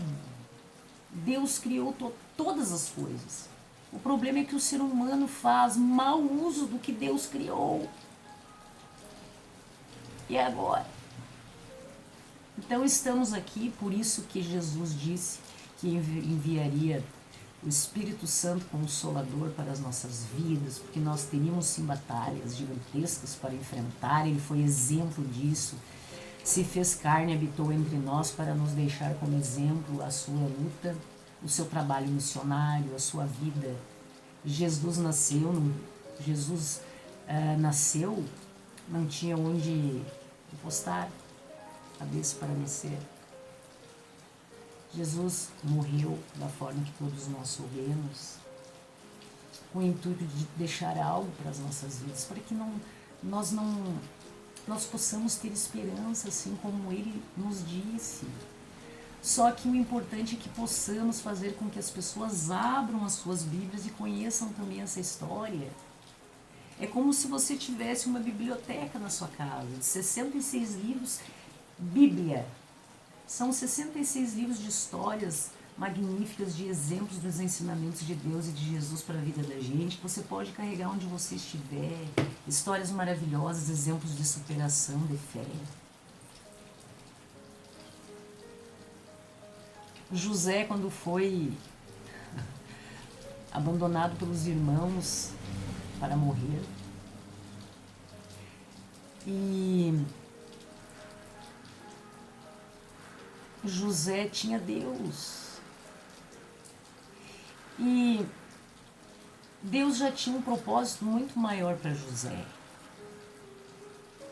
Deus criou todas as coisas. O problema é que o ser humano faz mau uso do que Deus criou. E agora? Então estamos aqui, por isso que Jesus disse que enviaria o Espírito Santo Consolador para as nossas vidas, porque nós teríamos sim batalhas gigantescas para enfrentar. Ele foi exemplo disso. Se fez carne, habitou entre nós para nos deixar como exemplo a sua luta, o seu trabalho missionário, a sua vida. Jesus nasceu, não tinha onde encostar a cabeça para nascer. Jesus morreu da forma que todos nós soubemos, com o intuito de deixar algo para as nossas vidas, para que nós possamos ter esperança, assim como Ele nos disse. Só que o importante é que possamos fazer com que as pessoas abram as suas Bíblias e conheçam também essa história. É como se você tivesse uma biblioteca na sua casa, de 66 livros, Bíblia. São 66 livros de histórias magníficas, de exemplos dos ensinamentos de Deus e de Jesus para a vida da gente. Você pode carregar onde você estiver. Histórias maravilhosas, exemplos de superação, de fé. José, quando foi abandonado pelos irmãos para morrer, e José tinha Deus. E Deus já tinha um propósito muito maior para José.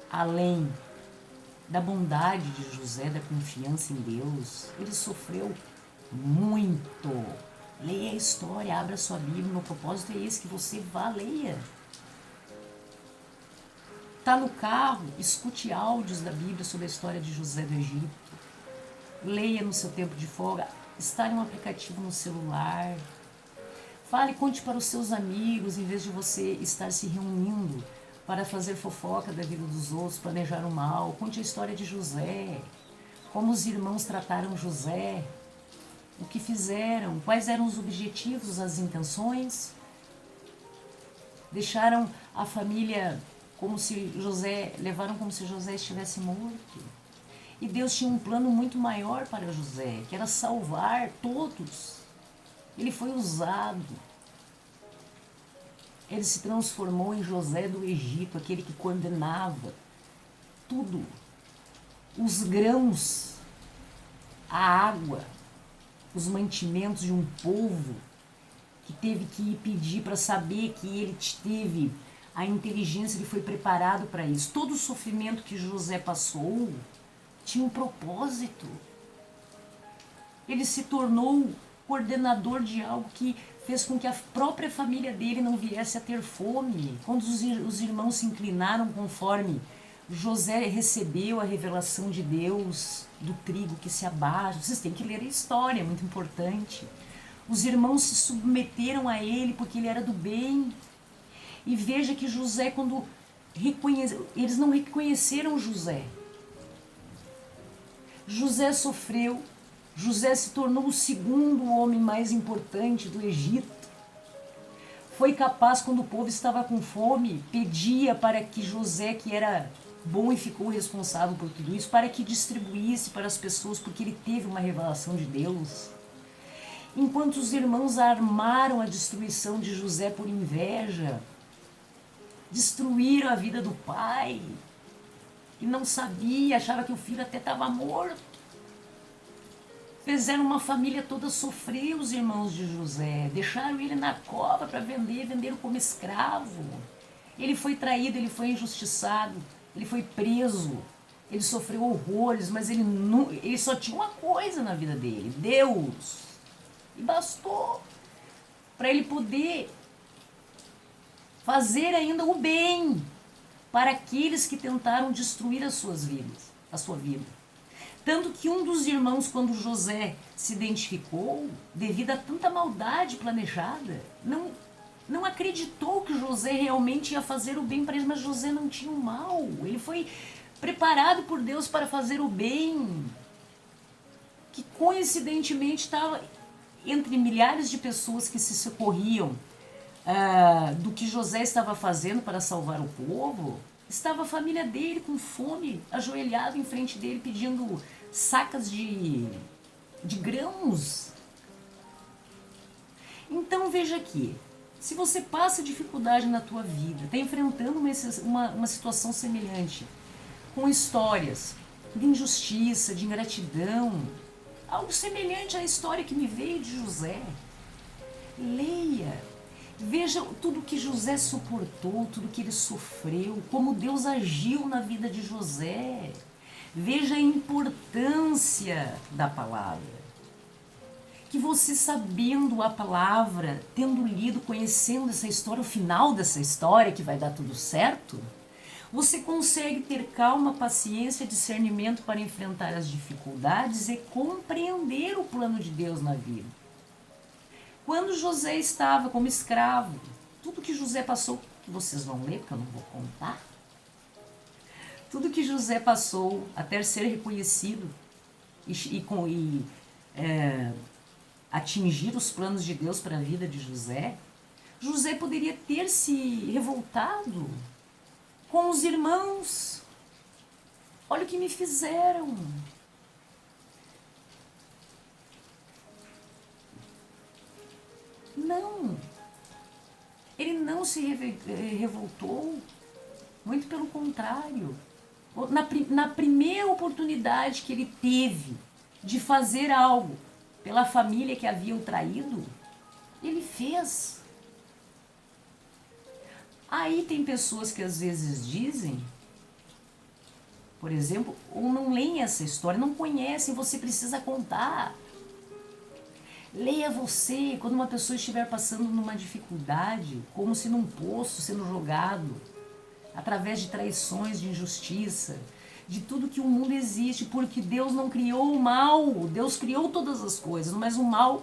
Além da bondade de José, da confiança em Deus, ele sofreu muito. Leia a história, abra sua Bíblia, meu propósito é esse, que você vá, leia. Está no carro, escute áudios da Bíblia sobre a história de José do Egito. Leia no seu tempo de folga, está em um aplicativo no celular. Fale, conte para os seus amigos, em vez de você estar se reunindo para fazer fofoca da vida dos outros, planejar o mal. Conte a história de José, como os irmãos trataram José, o que fizeram, quais eram os objetivos, as intenções. Deixaram a família levaram como se José estivesse morto. E Deus tinha um plano muito maior para José, que era salvar todos. Ele foi usado. Ele se transformou em José do Egito, aquele que coordenava tudo. Os grãos, a água, os mantimentos de um povo que teve que ir pedir para saber que ele teve a inteligência, ele foi preparado para isso. Todo o sofrimento que José passou tinha um propósito. Ele se tornou coordenador de algo que fez com que a própria família dele não viesse a ter fome. Quando os irmãos se inclinaram conforme José recebeu a revelação de Deus do trigo que se abate. Vocês têm que ler a história, é muito importante. Os irmãos se submeteram a ele porque ele era do bem. E veja que José, quando eles não reconheceram José. José sofreu. José se tornou o segundo homem mais importante do Egito. Foi capaz, quando o povo estava com fome, pedia para que José, que era bom e ficou responsável por tudo isso, para que distribuísse para as pessoas, porque ele teve uma revelação de Deus. Enquanto os irmãos armaram a destruição de José por inveja, destruíram a vida do pai, e não sabia, achava que o filho até estava morto. Fizeram uma família toda sofrer, os irmãos de José. Deixaram ele na cova para venderam como escravo. Ele foi traído, ele foi injustiçado, ele foi preso, ele sofreu horrores, mas ele só tinha uma coisa na vida dele, Deus. E bastou para ele poder fazer ainda o bem para aqueles que tentaram destruir as suas vidas, a sua vida. Tanto que um dos irmãos, quando José se identificou, devido a tanta maldade planejada, não acreditou que José realmente ia fazer o bem para eles, mas José não tinha o mal. Ele foi preparado por Deus para fazer o bem, que coincidentemente estava entre milhares de pessoas que se socorriam do que José estava fazendo para salvar o povo. Estava a família dele com fome, ajoelhado em frente dele, pedindo sacas de grãos. Então veja aqui, se você passa dificuldade na tua vida, está enfrentando uma situação semelhante, com histórias de injustiça, de ingratidão, algo semelhante à história que me veio de José, leia. Veja tudo que José suportou, tudo que ele sofreu, como Deus agiu na vida de José. Veja a importância da palavra. Que você, sabendo a palavra, tendo lido, conhecendo essa história, o final dessa história, que vai dar tudo certo, você consegue ter calma, paciência, discernimento para enfrentar as dificuldades e compreender o plano de Deus na vida. Quando José estava como escravo, tudo que José passou, que vocês vão ler, porque eu não vou contar, tudo que José passou até ser reconhecido e atingir os planos de Deus para a vida de José, José poderia ter se revoltado com os irmãos. Olha o que me fizeram. Não, ele não se revoltou, muito pelo contrário. Na primeira oportunidade que ele teve de fazer algo pela família que havia o traído, ele fez. Aí tem pessoas que às vezes dizem, por exemplo, ou não leem essa história, não conhecem, você precisa contar. Leia você, quando uma pessoa estiver passando numa dificuldade, como se num poço sendo jogado, através de traições, de injustiça, de tudo que o mundo existe, porque Deus não criou o mal, Deus criou todas as coisas, mas o mal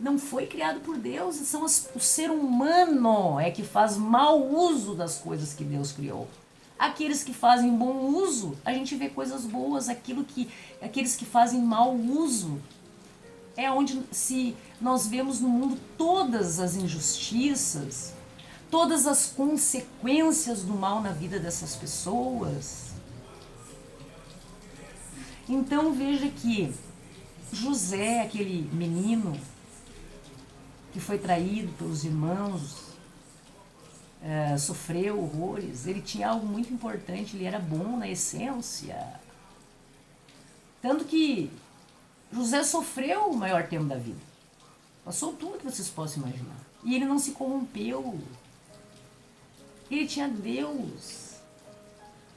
não foi criado por Deus, o ser humano é que faz mau uso das coisas que Deus criou. Aqueles que fazem bom uso, a gente vê coisas boas, aqueles que fazem mau uso, é onde nós vemos no mundo todas as injustiças, todas as consequências do mal na vida dessas pessoas. Então veja que José, aquele menino que foi traído pelos irmãos, sofreu horrores, ele tinha algo muito importante, ele era bom na essência. Tanto que José sofreu o maior tempo da vida. Passou tudo que vocês possam imaginar. E ele não se corrompeu. Ele tinha Deus.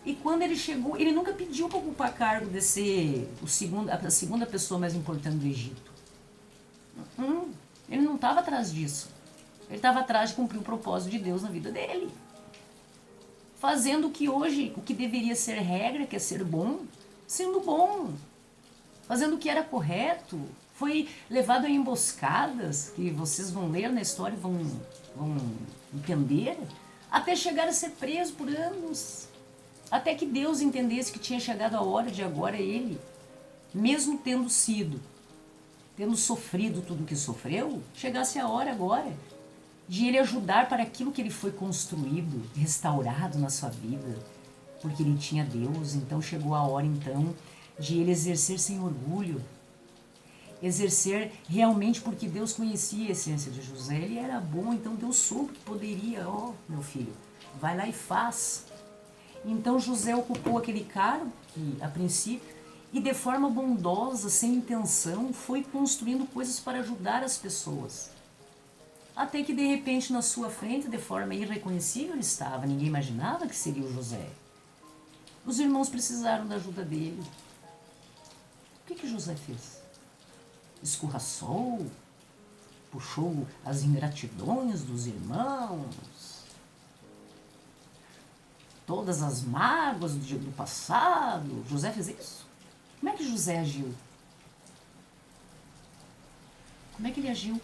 E quando ele chegou, ele nunca pediu para ocupar cargo de ser a segunda pessoa mais importante do Egito. Ele não estava atrás disso. Ele estava atrás de cumprir o propósito de Deus na vida dele. Fazendo o que hoje, o que deveria ser regra, que é ser bom, sendo bom. Fazendo o que era correto. Foi levado a emboscadas, que vocês vão ler na história e vão entender, até chegar a ser preso por anos. Até que Deus entendesse que tinha chegado a hora de agora ele, mesmo tendo sofrido tudo o que sofreu, chegasse a hora agora de ele ajudar para aquilo que ele foi construído, restaurado na sua vida, porque ele tinha Deus. Então chegou a hora então de ele exercer sem orgulho, exercer realmente porque Deus conhecia a essência de José. Ele era bom, então Deus soube que poderia, meu filho, vai lá e faz. Então José ocupou aquele cargo que, a princípio, e de forma bondosa, sem intenção, foi construindo coisas para ajudar as pessoas. Até que, de repente, na sua frente, de forma irreconhecível, ele estava. Ninguém imaginava que seria o José. Os irmãos precisaram da ajuda dele. O que José fez? Escorraçou? Puxou as ingratidões dos irmãos? Todas as mágoas do passado? José fez isso? Como é que José agiu? Como é que ele agiu?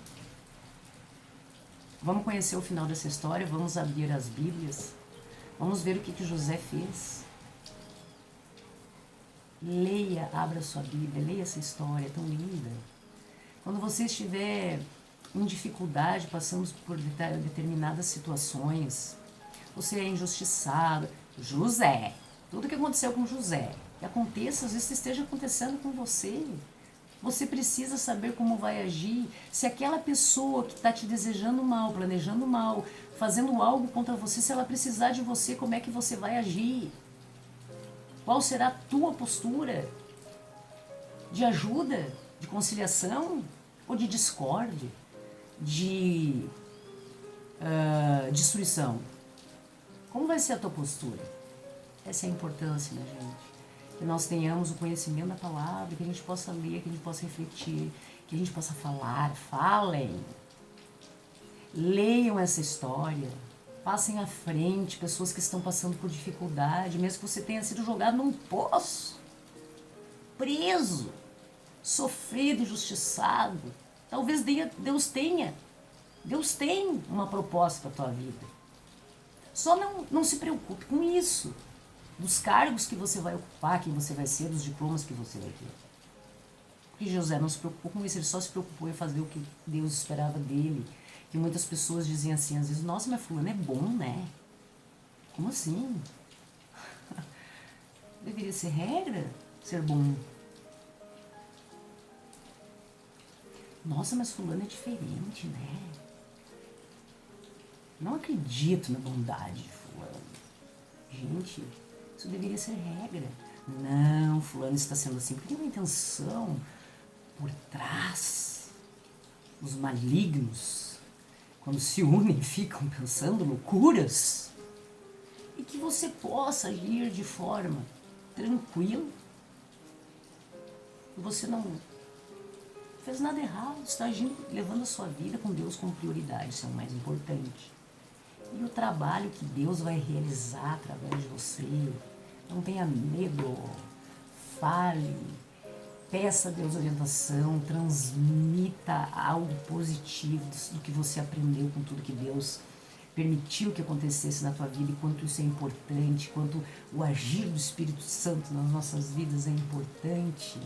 Vamos conhecer o final dessa história, vamos abrir as Bíblias, vamos ver o que José fez. Leia, abra sua Bíblia, leia essa história tão linda. Quando você estiver em dificuldade, passamos por determinadas situações, você é injustiçado. José, tudo que aconteceu com José, que aconteça, às vezes esteja acontecendo com você. Você precisa saber como vai agir. Se aquela pessoa que está te desejando mal, planejando mal, fazendo algo contra você, se ela precisar de você, como é que você vai agir? Qual será a tua postura? De ajuda? De conciliação? Ou de discórdia? De destruição? Como vai ser a tua postura? Essa é a importância, né, gente? Que nós tenhamos o conhecimento da palavra, que a gente possa ler, que a gente possa refletir, que a gente possa falar. Falem. Leiam essa história. Passem à frente pessoas que estão passando por dificuldade, mesmo que você tenha sido jogado num poço, preso, sofrido, injustiçado. Talvez Deus tem uma proposta para a tua vida. Só não se preocupe com isso. Dos cargos que você vai ocupar, quem você vai ser, dos diplomas que você vai ter. Porque José não se preocupou com isso, ele só se preocupou em fazer o que Deus esperava dele. Que muitas pessoas diziam assim, às vezes, nossa, mas fulano é bom, né? Como assim? Deveria ser regra ser bom. Nossa, mas fulano é diferente, né? Não acredito na bondade de fulano. Gente, isso deveria ser regra. Não, fulano está sendo assim porque tem uma intenção por trás. Os malignos, quando se unem, ficam pensando loucuras. E que você possa agir de forma tranquila. Você não fez nada errado, está agindo, levando a sua vida com Deus como prioridade, isso é o mais importante. E o trabalho que Deus vai realizar através de você. Não tenha medo. Fale. Peça a Deus orientação. Transmita algo positivo do que você aprendeu com tudo que Deus permitiu que acontecesse na tua vida. E quanto isso é importante. Quanto o agir do Espírito Santo nas nossas vidas é importante.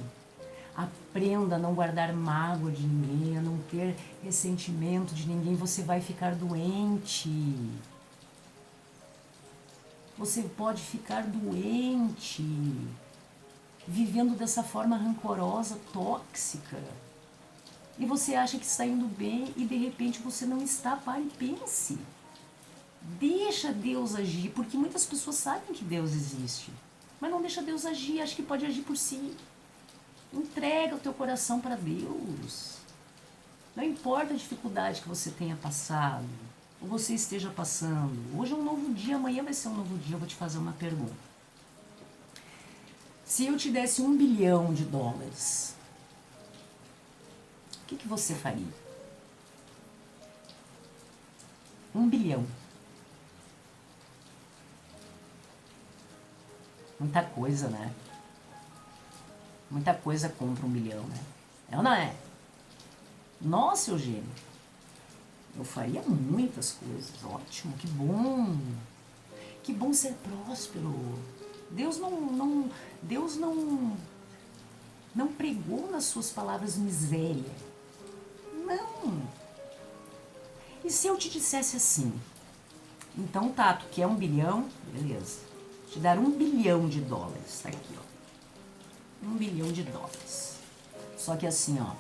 Aprenda a não guardar mágoa de ninguém, a não ter ressentimento de ninguém. Você vai ficar doente. Você pode ficar doente, vivendo dessa forma rancorosa, tóxica. E você acha que está indo bem e de repente você não está. Pare e pense. Deixa Deus agir, porque muitas pessoas sabem que Deus existe, mas não deixa Deus agir, acha que pode agir por si. Entrega o teu coração para Deus. Não importa a dificuldade que você tenha passado, ou você esteja passando. Hoje é um novo dia, amanhã vai ser um novo dia. Eu vou te fazer uma pergunta. Se eu te desse $1 bilhão, o que você faria? 1 bilhão. Muita coisa, né? Muita coisa compra 1 bilhão, né? É ou não é? Nossa, Eugênio, eu faria muitas coisas. Ótimo, que bom. Que bom ser próspero. Deus não pregou nas suas palavras miséria. Não. E se eu te dissesse assim, então tá, tu quer 1 bilhão, beleza. Te dar 1 bilhão de dólares, tá aqui, ó. 1 bilhão de dólares. Só que assim, ó,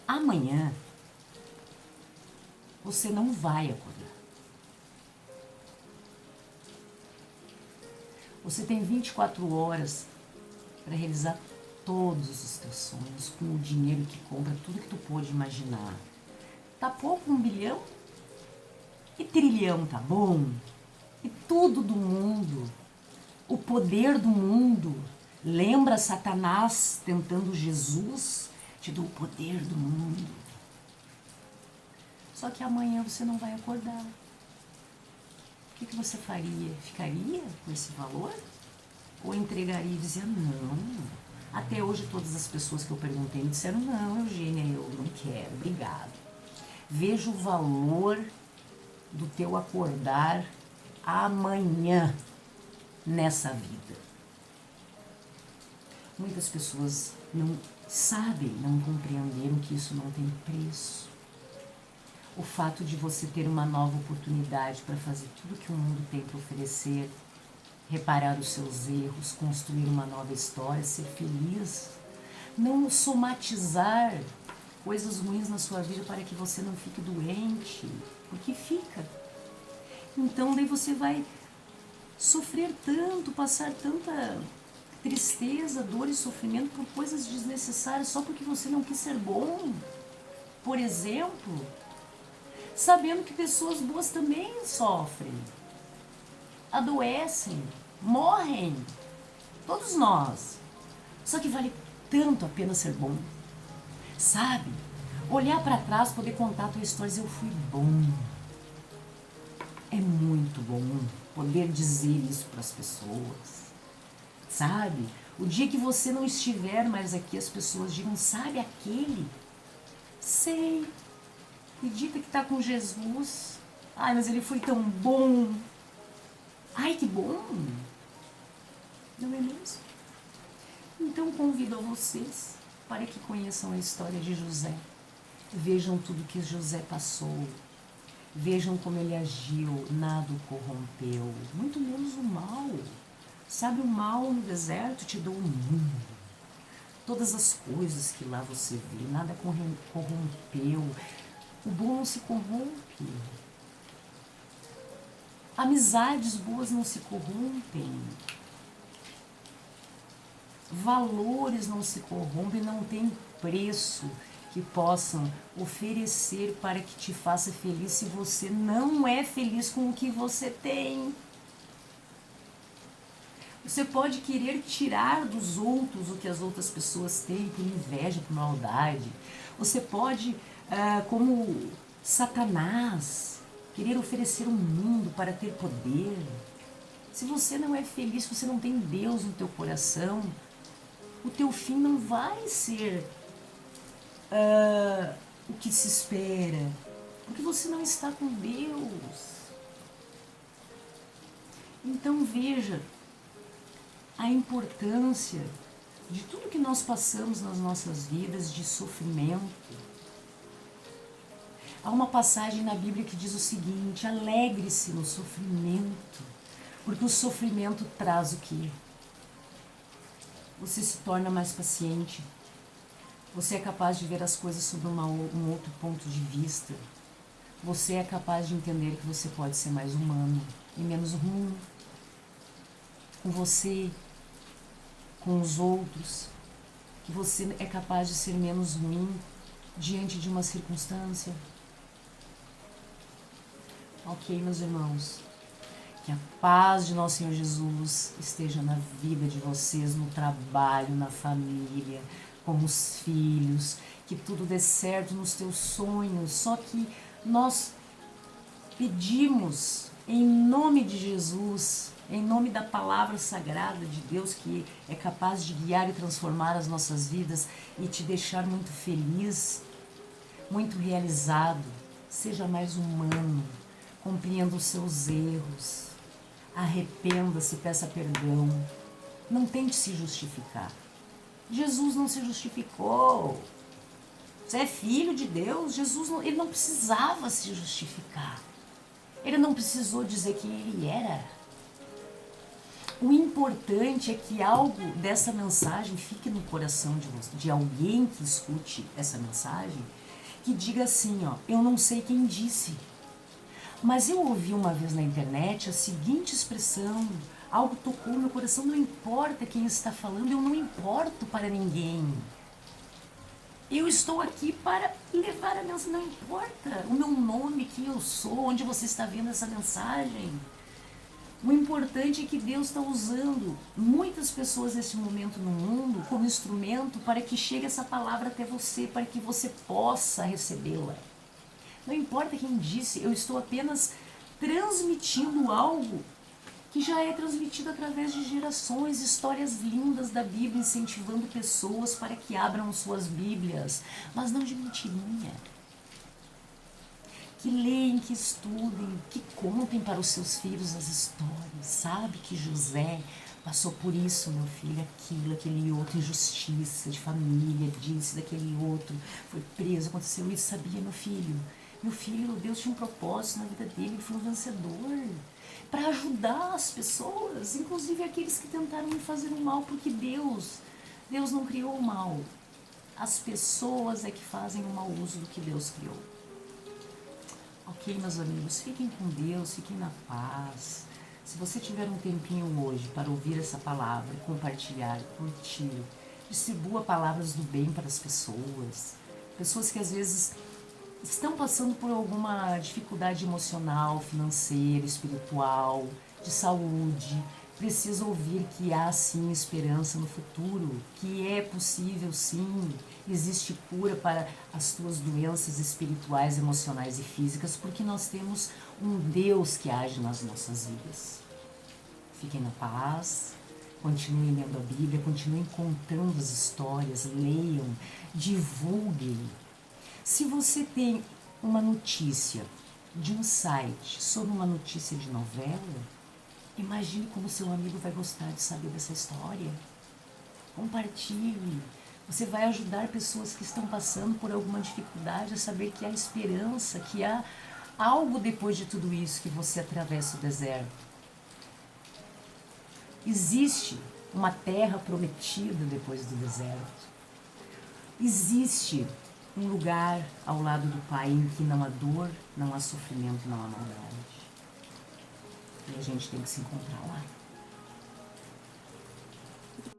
amanhã você não vai acordar. Você tem 24 horas para realizar todos os teus sonhos com o dinheiro que compra tudo que tu pôde imaginar. Tá pouco 1 bilhão? E trilhão tá bom? E tudo do mundo, o poder do mundo. Lembra Satanás tentando Jesus? Te dou o poder do mundo. Só que amanhã você não vai acordar. O que você faria? Ficaria com esse valor? Ou entregaria e dizia não? Até hoje todas as pessoas que eu perguntei me disseram não, Eugênia, eu não quero, obrigado. Veja o valor do teu acordar amanhã nessa vida. Muitas pessoas não sabem, não compreenderam que isso não tem preço. O fato de você ter uma nova oportunidade para fazer tudo que o mundo tem para oferecer, reparar os seus erros, construir uma nova história, ser feliz, não somatizar coisas ruins na sua vida para que você não fique doente, porque fica. Então daí você vai sofrer tanto, passar tanta tristeza, dor e sofrimento por coisas desnecessárias só porque você não quis ser bom. Por exemplo, sabendo que pessoas boas também sofrem, adoecem, morrem, todos nós. Só que vale tanto a pena ser bom, sabe? Olhar para trás, poder contar a tua história e dizer, eu fui bom. É muito bom poder dizer isso para as pessoas, sabe? O dia que você não estiver mais aqui, as pessoas digam, sabe aquele? Sei, acredita que está com Jesus. Ai, mas ele foi tão bom. Ai, que bom. Não é mesmo? Então convido a vocês para que conheçam a história de José. Vejam tudo que José passou. Vejam como ele agiu, nada o corrompeu, muito menos o mal. Sabe, o mal no deserto te deu o mundo. Todas as coisas que lá você vê, nada corrompeu. O bom não se corrompe. Amizades boas não se corrompem. Valores não se corrompem, não tem preço que possam oferecer para que te faça feliz se você não é feliz com o que você tem. Você pode querer tirar dos outros o que as outras pessoas têm por inveja, por maldade. Você pode, como Satanás, querer oferecer um mundo para ter poder. Se você não é feliz, se você não tem Deus no teu coração, o teu fim não vai ser o que se espera, porque você não está com Deus. Então veja a importância de tudo que nós passamos nas nossas vidas de sofrimento. Há uma passagem na Bíblia que diz o seguinte: alegre-se no sofrimento, porque o sofrimento traz o quê? Você se torna mais paciente. Você é capaz de ver as coisas sob um outro ponto de vista. Você é capaz de entender que você pode ser mais humano e menos ruim. Com você, com os outros. Que você é capaz de ser menos ruim diante de uma circunstância. Ok, meus irmãos. Que a paz de nosso Senhor Jesus esteja na vida de vocês, no trabalho, na família, com os filhos, que tudo dê certo nos teus sonhos. Só que nós pedimos em nome de Jesus, em nome da palavra sagrada de Deus que é capaz de guiar e transformar as nossas vidas e te deixar muito feliz, muito realizado. Seja mais humano, compreenda os seus erros, arrependa-se, peça perdão. Não tente se justificar. Jesus não se justificou. Você é filho de Deus. Jesus não, ele não precisava se justificar. Ele não precisou dizer quem ele era. O importante é que algo dessa mensagem fique no coração de alguém que escute essa mensagem, que diga assim, ó, eu não sei quem disse, mas eu ouvi uma vez na internet a seguinte expressão, algo tocou meu coração, não importa quem está falando, eu não importo para ninguém. Eu estou aqui para levar a mensagem, não importa o meu nome, quem eu sou, onde você está vendo essa mensagem. O importante é que Deus está usando muitas pessoas nesse momento no mundo como instrumento para que chegue essa palavra até você, para que você possa recebê-la. Não importa quem disse, eu estou apenas transmitindo algo que já é transmitido através de gerações, histórias lindas da Bíblia, incentivando pessoas para que abram suas Bíblias, mas não de mentirinha. Que leem, que estudem, que contem para os seus filhos as histórias. Sabe que José passou por isso, meu filho, aquilo, aquele outro, injustiça de família, disse daquele outro, foi preso, aconteceu isso, sabia, meu filho? Meu filho, Deus tinha um propósito na vida dele, ele foi um vencedor. Para ajudar as pessoas, inclusive aqueles que tentaram me fazer o mal, porque Deus não criou o mal. As pessoas é que fazem o mau uso do que Deus criou. Ok, meus amigos, fiquem com Deus, fiquem na paz. Se você tiver um tempinho hoje para ouvir essa palavra, compartilhar, curtir, distribua palavras do bem para as pessoas. Pessoas que às vezes estão passando por alguma dificuldade emocional, financeira, espiritual, de saúde, precisa ouvir que há sim esperança no futuro, que é possível sim, existe cura para as tuas doenças espirituais, emocionais e físicas, porque nós temos um Deus que age nas nossas vidas. Fiquem na paz, continuem lendo a Bíblia, continuem contando as histórias, leiam, divulguem. Se você tem uma notícia de um site sobre uma notícia de novela, imagine como seu amigo vai gostar de saber dessa história. Compartilhe. Você vai ajudar pessoas que estão passando por alguma dificuldade a saber que há esperança, que há algo depois de tudo isso que você atravessa o deserto. Existe uma terra prometida depois do deserto. Existe um lugar ao lado do Pai em que não há dor, não há sofrimento, não há maldade. E a gente tem que se encontrar lá.